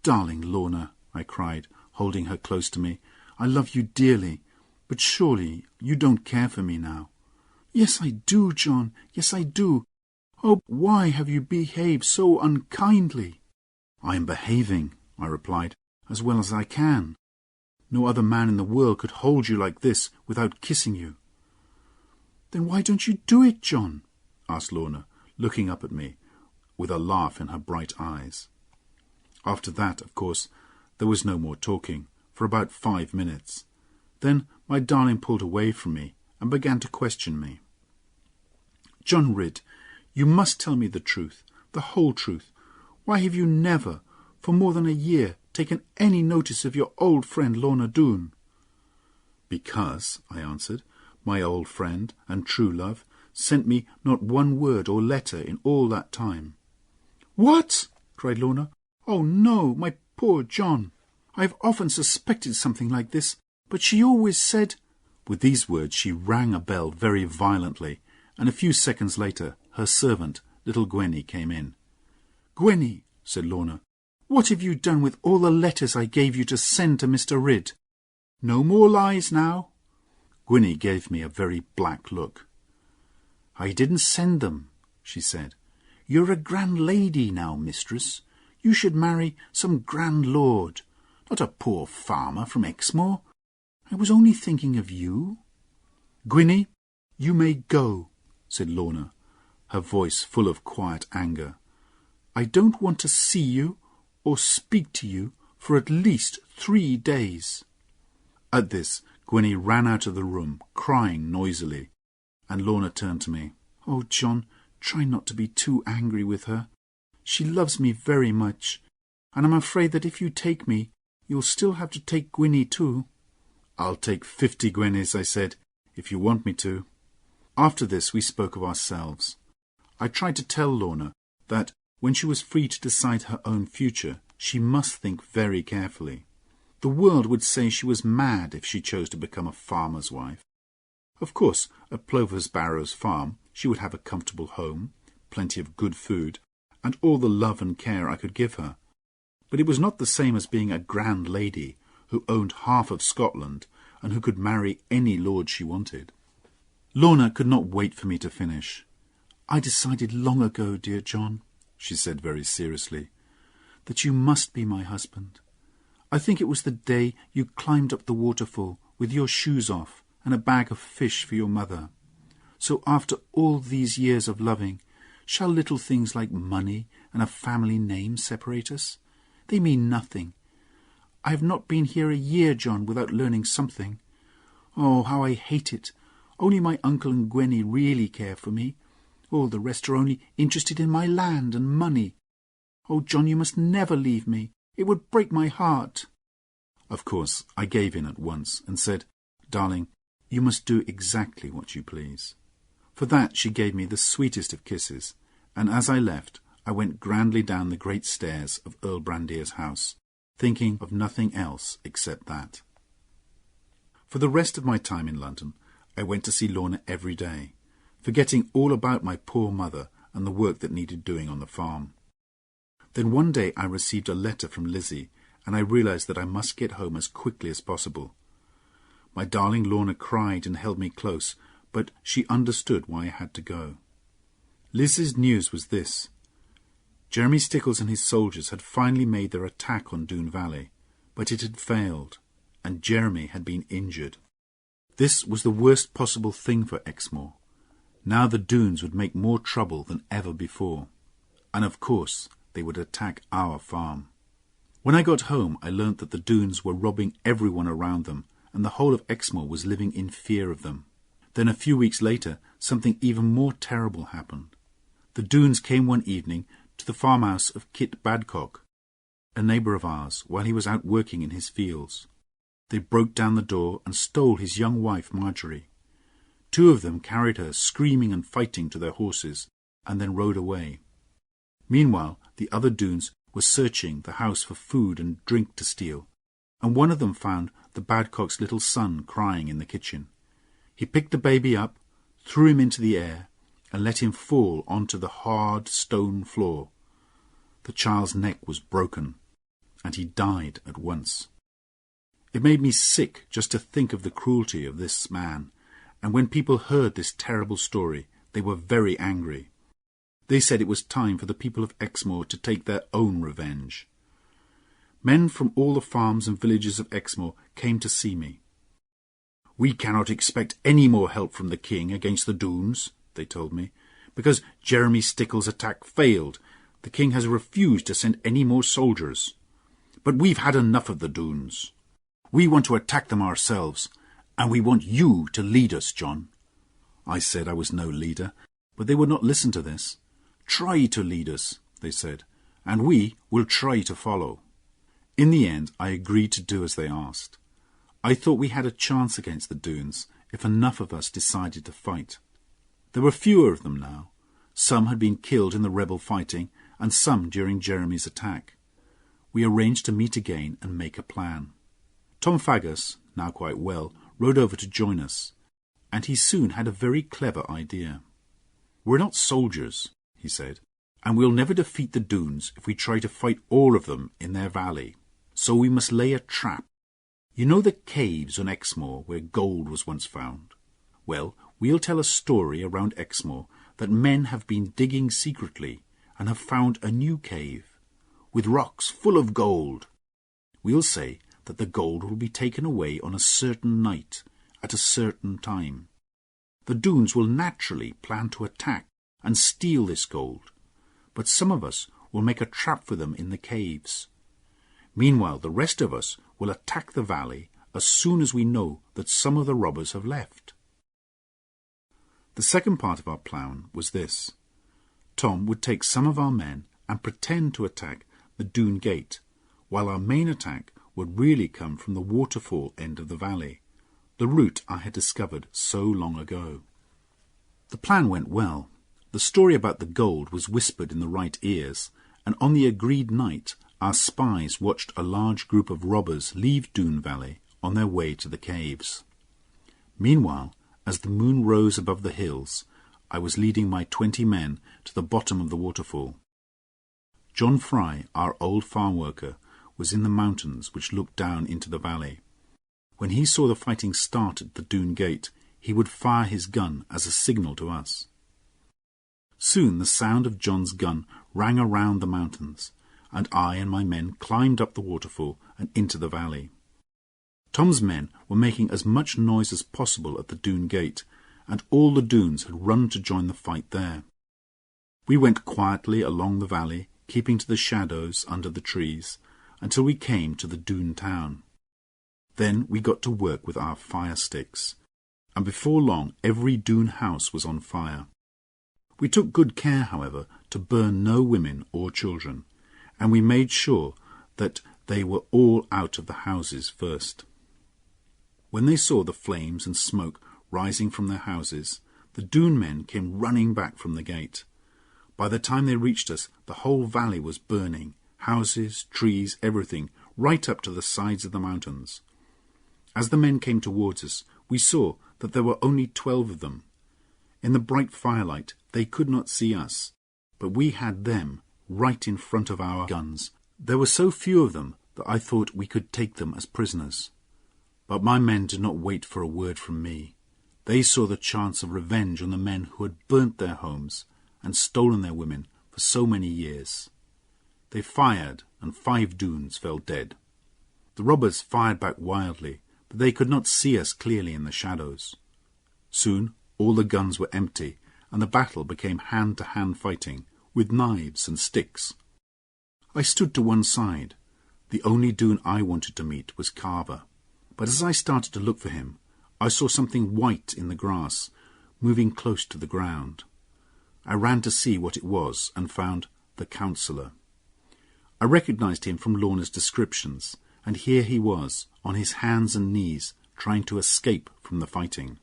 "Darling Lorna," I cried, holding her close to me, "I love you dearly, but surely you don't care for me now." "Yes, I do, John, yes, I do. Oh, why have you behaved so unkindly?" "I am behaving," I replied, "as well as I can. No other man in the world could hold you like this without kissing you." "Then why don't you do it, John?" asked Lorna, looking up at me with a laugh in her bright eyes. After that, of course, there was no more talking, for about 5 minutes. Then my darling pulled away from me and began to question me. "John Ridd, you must tell me the truth, the whole truth. Why have you never, for more than a year, taken any notice of your old friend Lorna Doone?" "Because," I answered, "my old friend and true love sent me not one word or letter in all that time." "What?" cried Lorna. "Oh, no, my poor John. I have often suspected something like this, but she always said—" With these words she rang a bell very violently, and a few seconds later her servant, little Gwenny, came in. "Gwenny," said Lorna, "what have you done with all the letters I gave you to send to Mr. Ridd? No more lies now." Gwenny gave me a very black look. "I didn't send them," she said. "You're a grand lady now, mistress. You should marry some grand lord, not a poor farmer from Exmoor. I was only thinking of you." "Gwenny, you may go," said Lorna, her voice full of quiet anger. "I don't want to see you or speak to you for at least 3 days. At this, Gwenny ran out of the room, crying noisily, and Lorna turned to me. "Oh, John, try not to be too angry with her. She loves me very much, and I'm afraid that if you take me, you'll still have to take Gwenny too." "I'll take 50 Gwennys," I said, "if you want me to." After this we spoke of ourselves. I tried to tell Lorna that, when she was free to decide her own future, she must think very carefully. The world would say she was mad if she chose to become a farmer's wife. Of course, at Plover's Barrows Farm she would have a comfortable home, plenty of good food, and all the love and care I could give her. But it was not the same as being a grand lady who owned half of Scotland and who could marry any lord she wanted. Lorna could not wait for me to finish. "I decided long ago, dear John," she said very seriously, "that you must be my husband. I think it was the day you climbed up the waterfall with your shoes off and a bag of fish for your mother. So after all these years of loving, shall little things like money and a family name separate us? They mean nothing. I have not been here a year, John, without learning something. Oh, how I hate it. Only my uncle and Gwenny really care for me. All the rest are only interested in my land and money. Oh, John, you must never leave me. It would break my heart." Of course, I gave in at once and said, "Darling, you must do exactly what you please." For that she gave me the sweetest of kisses, and as I left, I went grandly down the great stairs of Earl Brandier's house, thinking of nothing else except that. For the rest of my time in London, I went to see Lorna every day, forgetting all about my poor mother and the work that needed doing on the farm. Then one day I received a letter from Lizzie, and I realized that I must get home as quickly as possible. My darling Lorna cried and held me close, but she understood why I had to go. Lizzie's news was this. Jeremy Stickles and his soldiers had finally made their attack on Doone Valley, but it had failed, and Jeremy had been injured. This was the worst possible thing for Exmoor. Now the Doones would make more trouble than ever before, and of course they would attack our farm. When I got home, I learnt that the Doones were robbing everyone around them, and the whole of Exmoor was living in fear of them. Then a few weeks later, something even more terrible happened. The Doones came one evening to the farmhouse of Kit Badcock. a neighbour of ours, while he was out working in his fields. They broke down the door and stole his young wife, Marjorie. 2 of them carried her, screaming and fighting, to their horses, and then rode away. Meanwhile, the other Doones were searching the house for food and drink to steal, and one of them found the Badcock's little son crying in the kitchen. He picked the baby up, threw him into the air, and let him fall onto the hard stone floor. The child's neck was broken, and he died at once. It made me sick just to think of the cruelty of this man, and when people heard this terrible story, they were very angry. They said it was time for the people of Exmoor to take their own revenge. Men from all the farms and villages of Exmoor came to see me. "We cannot expect any more help from the king against the Doones," they told me, "because Jeremy Stickle's attack failed. The king has refused to send any more soldiers. But we've had enough of the Doones. We want to attack them ourselves, and we want you to lead us, John." I said I was no leader, but they would not listen to this. "Try to lead us," they said, "and we will try to follow." In the end, I agreed to do as they asked. I thought we had a chance against the Doones if enough of us decided to fight. There were fewer of them now. Some had been killed in the rebel fighting, and some during Jeremy's attack. We arranged to meet again and make a plan. Tom Faggus, now quite well, rode over to join us, and he soon had a very clever idea. "We're not soldiers," he said, "and we'll never defeat the Doones if we try to fight all of them in their valley. So we must lay a trap. You know the caves on Exmoor where gold was once found? Well, we'll tell a story around Exmoor that men have been digging secretly and have found a new cave, with rocks full of gold. We'll say that the gold will be taken away on a certain night, at a certain time. The Doones will naturally plan to attack and steal this gold, but some of us will make a trap for them in the caves. Meanwhile, the rest of us will attack the valley as soon as we know that some of the robbers have left." The second part of our plan was this. Tom would take some of our men and pretend to attack the Doone Gate, while our main attack would really come from the waterfall end of the valley, the route I had discovered so long ago. The plan went well. The story about the gold was whispered in the right ears, and on the agreed night our spies watched a large group of robbers leave Doone Valley on their way to the caves. Meanwhile, as the moon rose above the hills, I was leading my 20 men to the bottom of the waterfall. John Fry, our old farm worker, was in the mountains which looked down into the valley. When he saw the fighting start at the Doone Gate, he would fire his gun as a signal to us. Soon the sound of John's gun rang around the mountains, and I and my men climbed up the waterfall and into the valley. Tom's men were making as much noise as possible at the Doone Gate, and all the Doones had run to join the fight there. We went quietly along the valley, keeping to the shadows under the trees, until we came to the Doone town. Then we got to work with our fire sticks, and before long every Doone house was on fire. We took good care, however, to burn no women or children, and we made sure that they were all out of the houses first. When they saw the flames and smoke rising from their houses, the Doone men came running back from the gate. By the time they reached us, the whole valley was burning, houses, trees, everything, right up to the sides of the mountains. As the men came towards us, we saw that there were only 12 of them. In the bright firelight, they could not see us, but we had them right in front of our guns. There were so few of them that I thought we could take them as prisoners. But my men did not wait for a word from me. They saw the chance of revenge on the men who had burnt their homes and stolen their women for so many years. They fired, and 5 Doones fell dead. The robbers fired back wildly, but they could not see us clearly in the shadows. Soon all the guns were empty, and the battle became hand-to-hand fighting, with knives and sticks. I stood to one side. The only Doone I wanted to meet was Carver. But as I started to look for him, I saw something white in the grass, moving close to the ground. I ran to see what it was, and found the counsellor. I recognised him from Lorna's descriptions, and here he was, on his hands and knees, trying to escape from the fighting.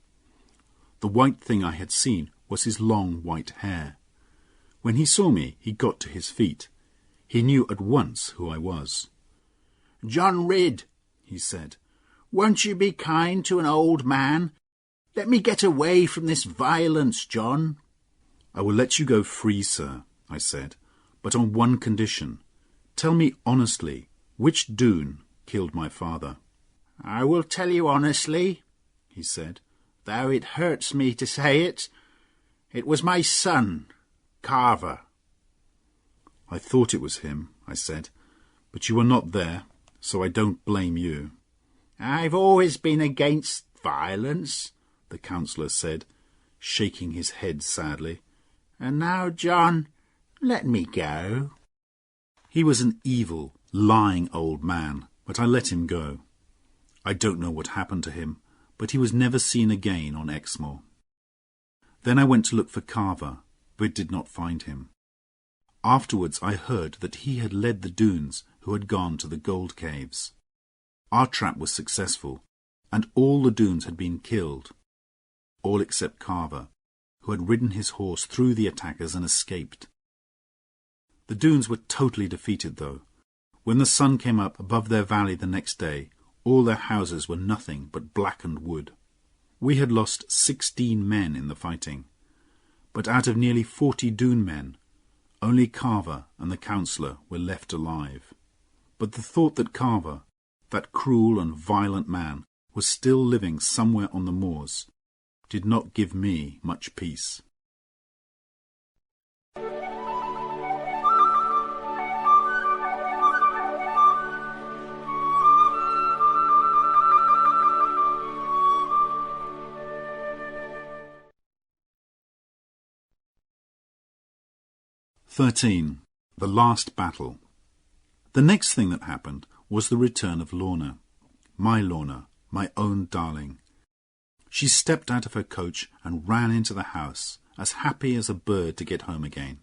The white thing I had seen was his long white hair. When he saw me, he got to his feet. He knew at once who I was. "John Ridd," he said, "won't you be kind to an old man? Let me get away from this violence, John." "I will let you go free, sir," I said, "but on one condition. Tell me honestly, which Doon killed my father?" "I will tell you honestly," he said, "though it hurts me to say it. It was my son, Carver." "I thought it was him," I said, "but you were not there, so I don't blame you." "I've always been against violence," the counsellor said, shaking his head sadly. "And now, John, let me go." He was an evil, lying old man, but I let him go. I don't know what happened to him, but he was never seen again on Exmoor. Then I went to look for Carver, but did not find him. Afterwards I heard that he had led the Doones who had gone to the gold caves. Our trap was successful, and all the Doones had been killed, all except Carver, who had ridden his horse through the attackers and escaped. The Doones were totally defeated, though. When the sun came up above their valley the next day, all their houses were nothing but blackened wood. We had lost 16 men in the fighting, but out of nearly 40 Doon men, only Carver and the counsellor were left alive. But the thought that Carver, that cruel and violent man, was still living somewhere on the moors, did not give me much peace. "13. The Last Battle." The next thing that happened was the return of Lorna, my own darling. She stepped out of her coach and ran into the house, as happy as a bird to get home again.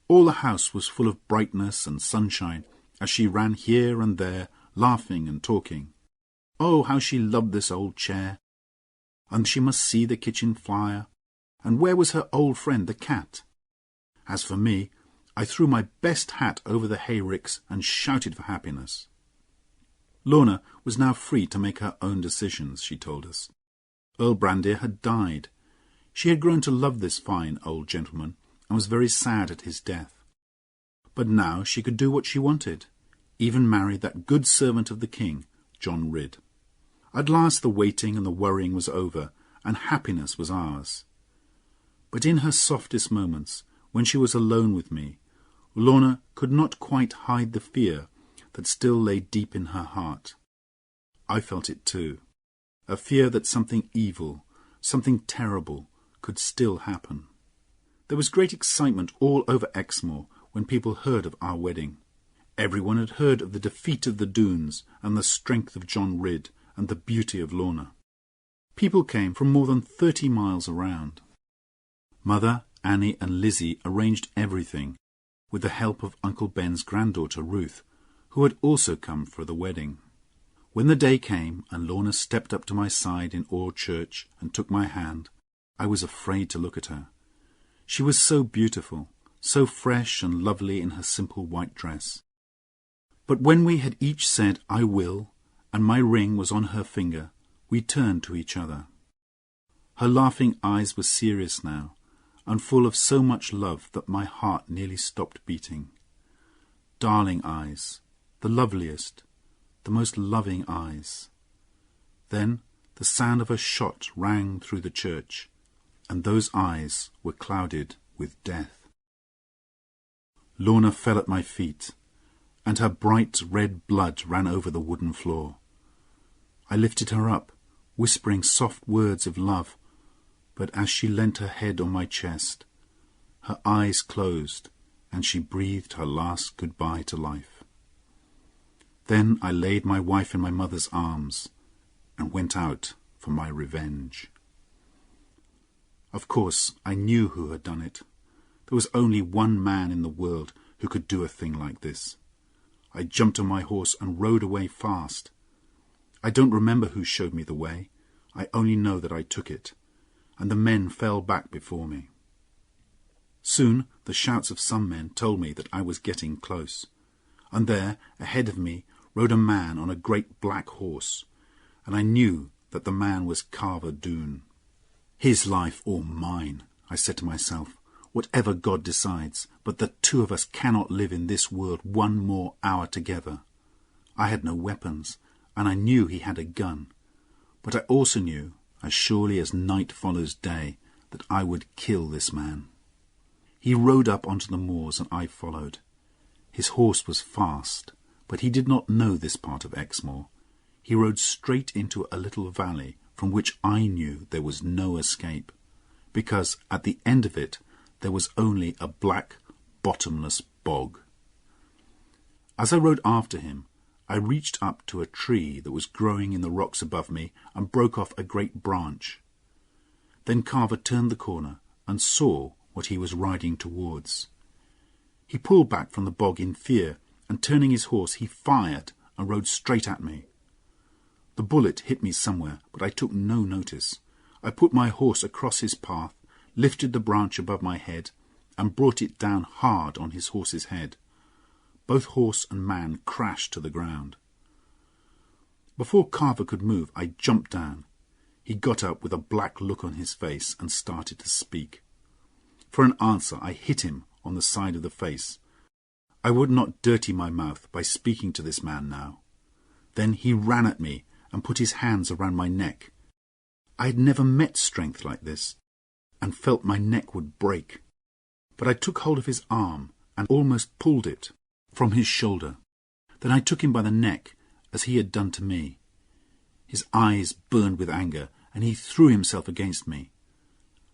All the house was full of brightness and sunshine as she ran here and there, laughing and talking. Oh, how she loved this old chair! And she must see the kitchen fire. And where was her old friend, the cat? As for me, I threw my best hat over the hayricks and shouted for happiness. Lorna was now free to make her own decisions, she told us. Earl Brandir had died. She had grown to love this fine old gentleman and was very sad at his death. But now she could do what she wanted, even marry that good servant of the king, John Ridd. At last the waiting and the worrying was over, and happiness was ours. But in her softest moments, when she was alone with me, Lorna could not quite hide the fear that still lay deep in her heart. I felt it too, a fear that something evil, something terrible, could still happen. There was great excitement all over Exmoor when people heard of our wedding. Everyone had heard of the defeat of the Doones and the strength of John Ridd and the beauty of Lorna. People came from more than 30 miles around. Mother, Annie and Lizzie arranged everything, with the help of Uncle Ben's granddaughter Ruth, who had also come for the wedding. When the day came and Lorna stepped up to my side in Oare Church and took my hand, I was afraid to look at her. She was so beautiful, so fresh and lovely in her simple white dress. But when we had each said, "I will," and my ring was on her finger, we turned to each other. Her laughing eyes were serious now, and full of so much love that my heart nearly stopped beating. Darling eyes, the loveliest, the most loving eyes. Then the sound of a shot rang through the church, and those eyes were clouded with death. Lorna fell at my feet, and her bright red blood ran over the wooden floor. I lifted her up, whispering soft words of love, but as she leant her head on my chest, her eyes closed, and she breathed her last goodbye to life. Then I laid my wife in my mother's arms and went out for my revenge. Of course, I knew who had done it. There was only one man in the world who could do a thing like this. I jumped on my horse and rode away fast. I don't remember who showed me the way. I only know that I took it, and the men fell back before me. Soon the shouts of some men told me that I was getting close, and there, ahead of me, rode a man on a great black horse, and I knew that the man was Carver Doone. His life or mine, I said to myself, whatever God decides, but the two of us cannot live in this world one more hour together. I had no weapons, and I knew he had a gun, but I also knew, as surely as night follows day, that I would kill this man. He rode up onto the moors, and I followed. His horse was fast, but he did not know this part of Exmoor. He rode straight into a little valley from which I knew there was no escape, because at the end of it there was only a black, bottomless bog. As I rode after him, I reached up to a tree that was growing in the rocks above me and broke off a great branch. Then Carver turned the corner and saw what he was riding towards. He pulled back from the bog in fear, and turning his horse, he fired and rode straight at me. The bullet hit me somewhere, but I took no notice. I put my horse across his path, lifted the branch above my head, and brought it down hard on his horse's head. Both horse and man crashed to the ground. Before Carver could move, I jumped down. He got up with a black look on his face and started to speak. For an answer, I hit him on the side of the face. I would not dirty my mouth by speaking to this man now. Then he ran at me and put his hands around my neck. I had never met strength like this, and felt my neck would break. But I took hold of his arm and almost pulled it from his shoulder. Then I took him by the neck, as he had done to me. His eyes burned with anger, and he threw himself against me.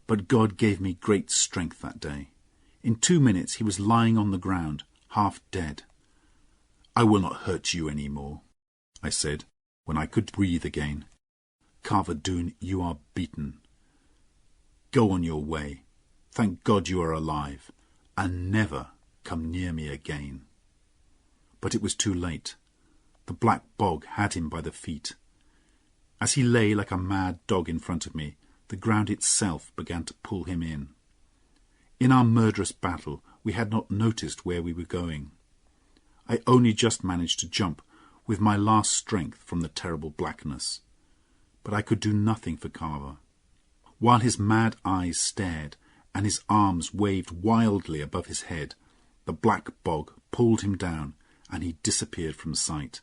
But God gave me great strength that day. In 2 minutes he was lying on the ground, half dead. "I will not hurt you any more," I said, when I could breathe again. "Carver Doone, you are beaten. Go on your way. Thank God you are alive, and never come near me again." But it was too late. The black bog had him by the feet. As he lay like a mad dog in front of me, the ground itself began to pull him in. In our murderous battle, we had not noticed where we were going. I only just managed to jump with my last strength from the terrible blackness. But I could do nothing for Carver. While his mad eyes stared and his arms waved wildly above his head, the black bog pulled him down and he disappeared from sight.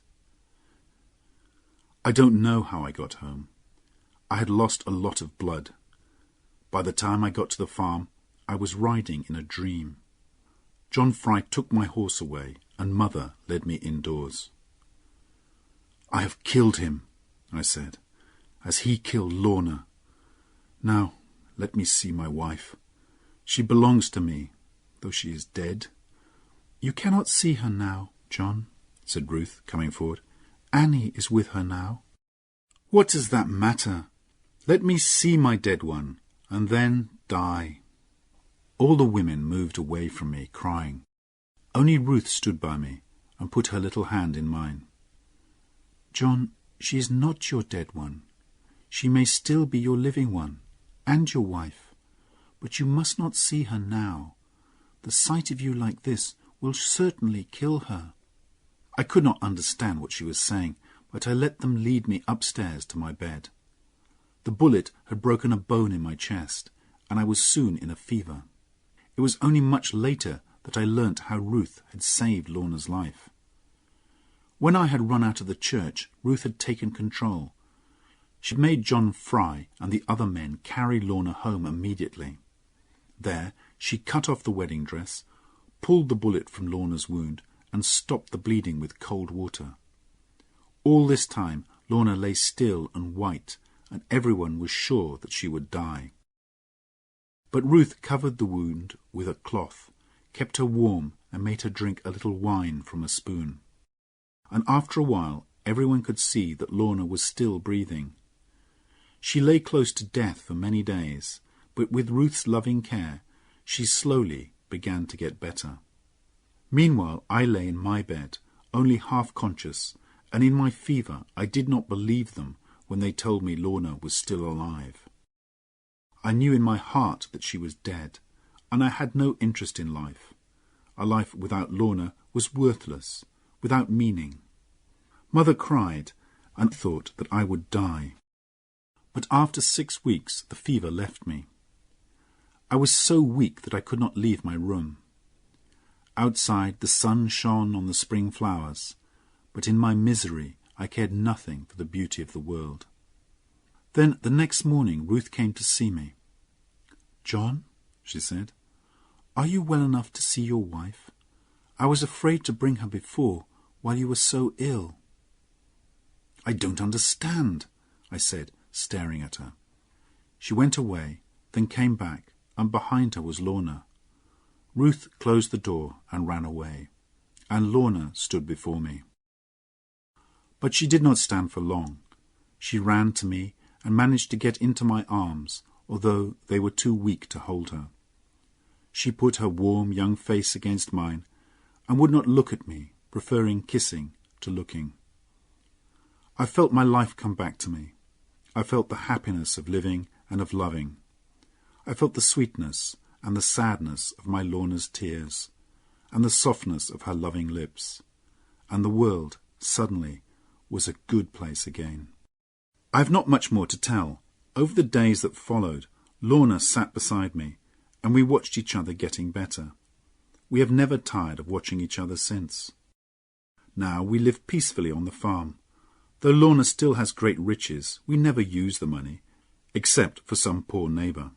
I don't know how I got home. I had lost a lot of blood. By the time I got to the farm, I was riding in a dream. John Fry took my horse away, and Mother led me indoors. "I have killed him," I said, "as he killed Lorna. Now let me see my wife. She belongs to me, though she is dead." "You cannot see her now, John," said Ruth, coming forward. "Annie is with her now." "What does that matter? Let me see my dead one, and then die." All the women moved away from me, crying. Only Ruth stood by me and put her little hand in mine. "John, she is not your dead one. She may still be your living one, and your wife. But you must not see her now. The sight of you like this will certainly kill her." I could not understand what she was saying, but I let them lead me upstairs to my bed. The bullet had broken a bone in my chest, and I was soon in a fever. It was only much later that I learnt how Ruth had saved Lorna's life. When I had run out of the church, Ruth had taken control. She made John Fry and the other men carry Lorna home immediately. There she cut off the wedding dress, pulled the bullet from Lorna's wound, and stopped the bleeding with cold water. All this time Lorna lay still and white, and everyone was sure that she would die. But Ruth covered the wound with a cloth, kept her warm, and made her drink a little wine from a spoon. And after a while everyone could see that Lorna was still breathing. She lay close to death for many days, but with Ruth's loving care she slowly began to get better. Meanwhile I lay in my bed, only half conscious, and in my fever I did not believe them when they told me Lorna was still alive. I knew in my heart that she was dead, and I had no interest in life. A life without Lorna was worthless, without meaning. Mother cried and thought that I would die. But after 6 weeks the fever left me. I was so weak that I could not leave my room. Outside the sun shone on the spring flowers, but in my misery I cared nothing for the beauty of the world. Then the next morning Ruth came to see me. "John," she said, "are you well enough to see your wife? I was afraid to bring her before while you were so ill." "I don't understand," I said, staring at her. She went away, then came back, and behind her was Lorna. Ruth closed the door and ran away, and Lorna stood before me. But she did not stand for long. She ran to me and managed to get into my arms, although they were too weak to hold her. She put her warm young face against mine and would not look at me, preferring kissing to looking. I felt my life come back to me. I felt the happiness of living and of loving. I felt the sweetness and the sadness of my Lorna's tears, and the softness of her loving lips, and the world, suddenly, was a good place again. I have not much more to tell. Over the days that followed, Lorna sat beside me, and we watched each other getting better. We have never tired of watching each other since. Now we live peacefully on the farm. Though Lorna still has great riches, we never use the money, except for some poor neighbour.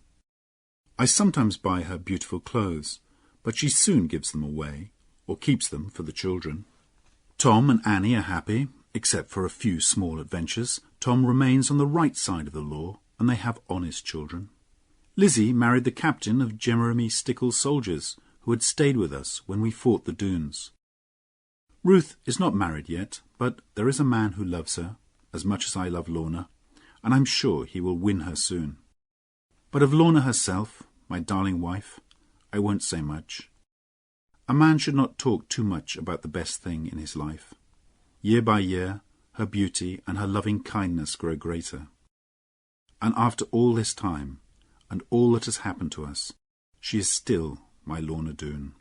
I sometimes buy her beautiful clothes, but she soon gives them away, or keeps them for the children. Tom and Annie are happy, except for a few small adventures. Tom remains on the right side of the law, and they have honest children. Lizzie married the captain of Jeremy Stickle's soldiers, who had stayed with us when we fought the Dunes. Ruth is not married yet, but there is a man who loves her, as much as I love Lorna, and I'm sure he will win her soon. But of Lorna herself, my darling wife, I won't say much. A man should not talk too much about the best thing in his life. Year by year, her beauty and her loving kindness grow greater. And after all this time, and all that has happened to us, she is still my Lorna Doone.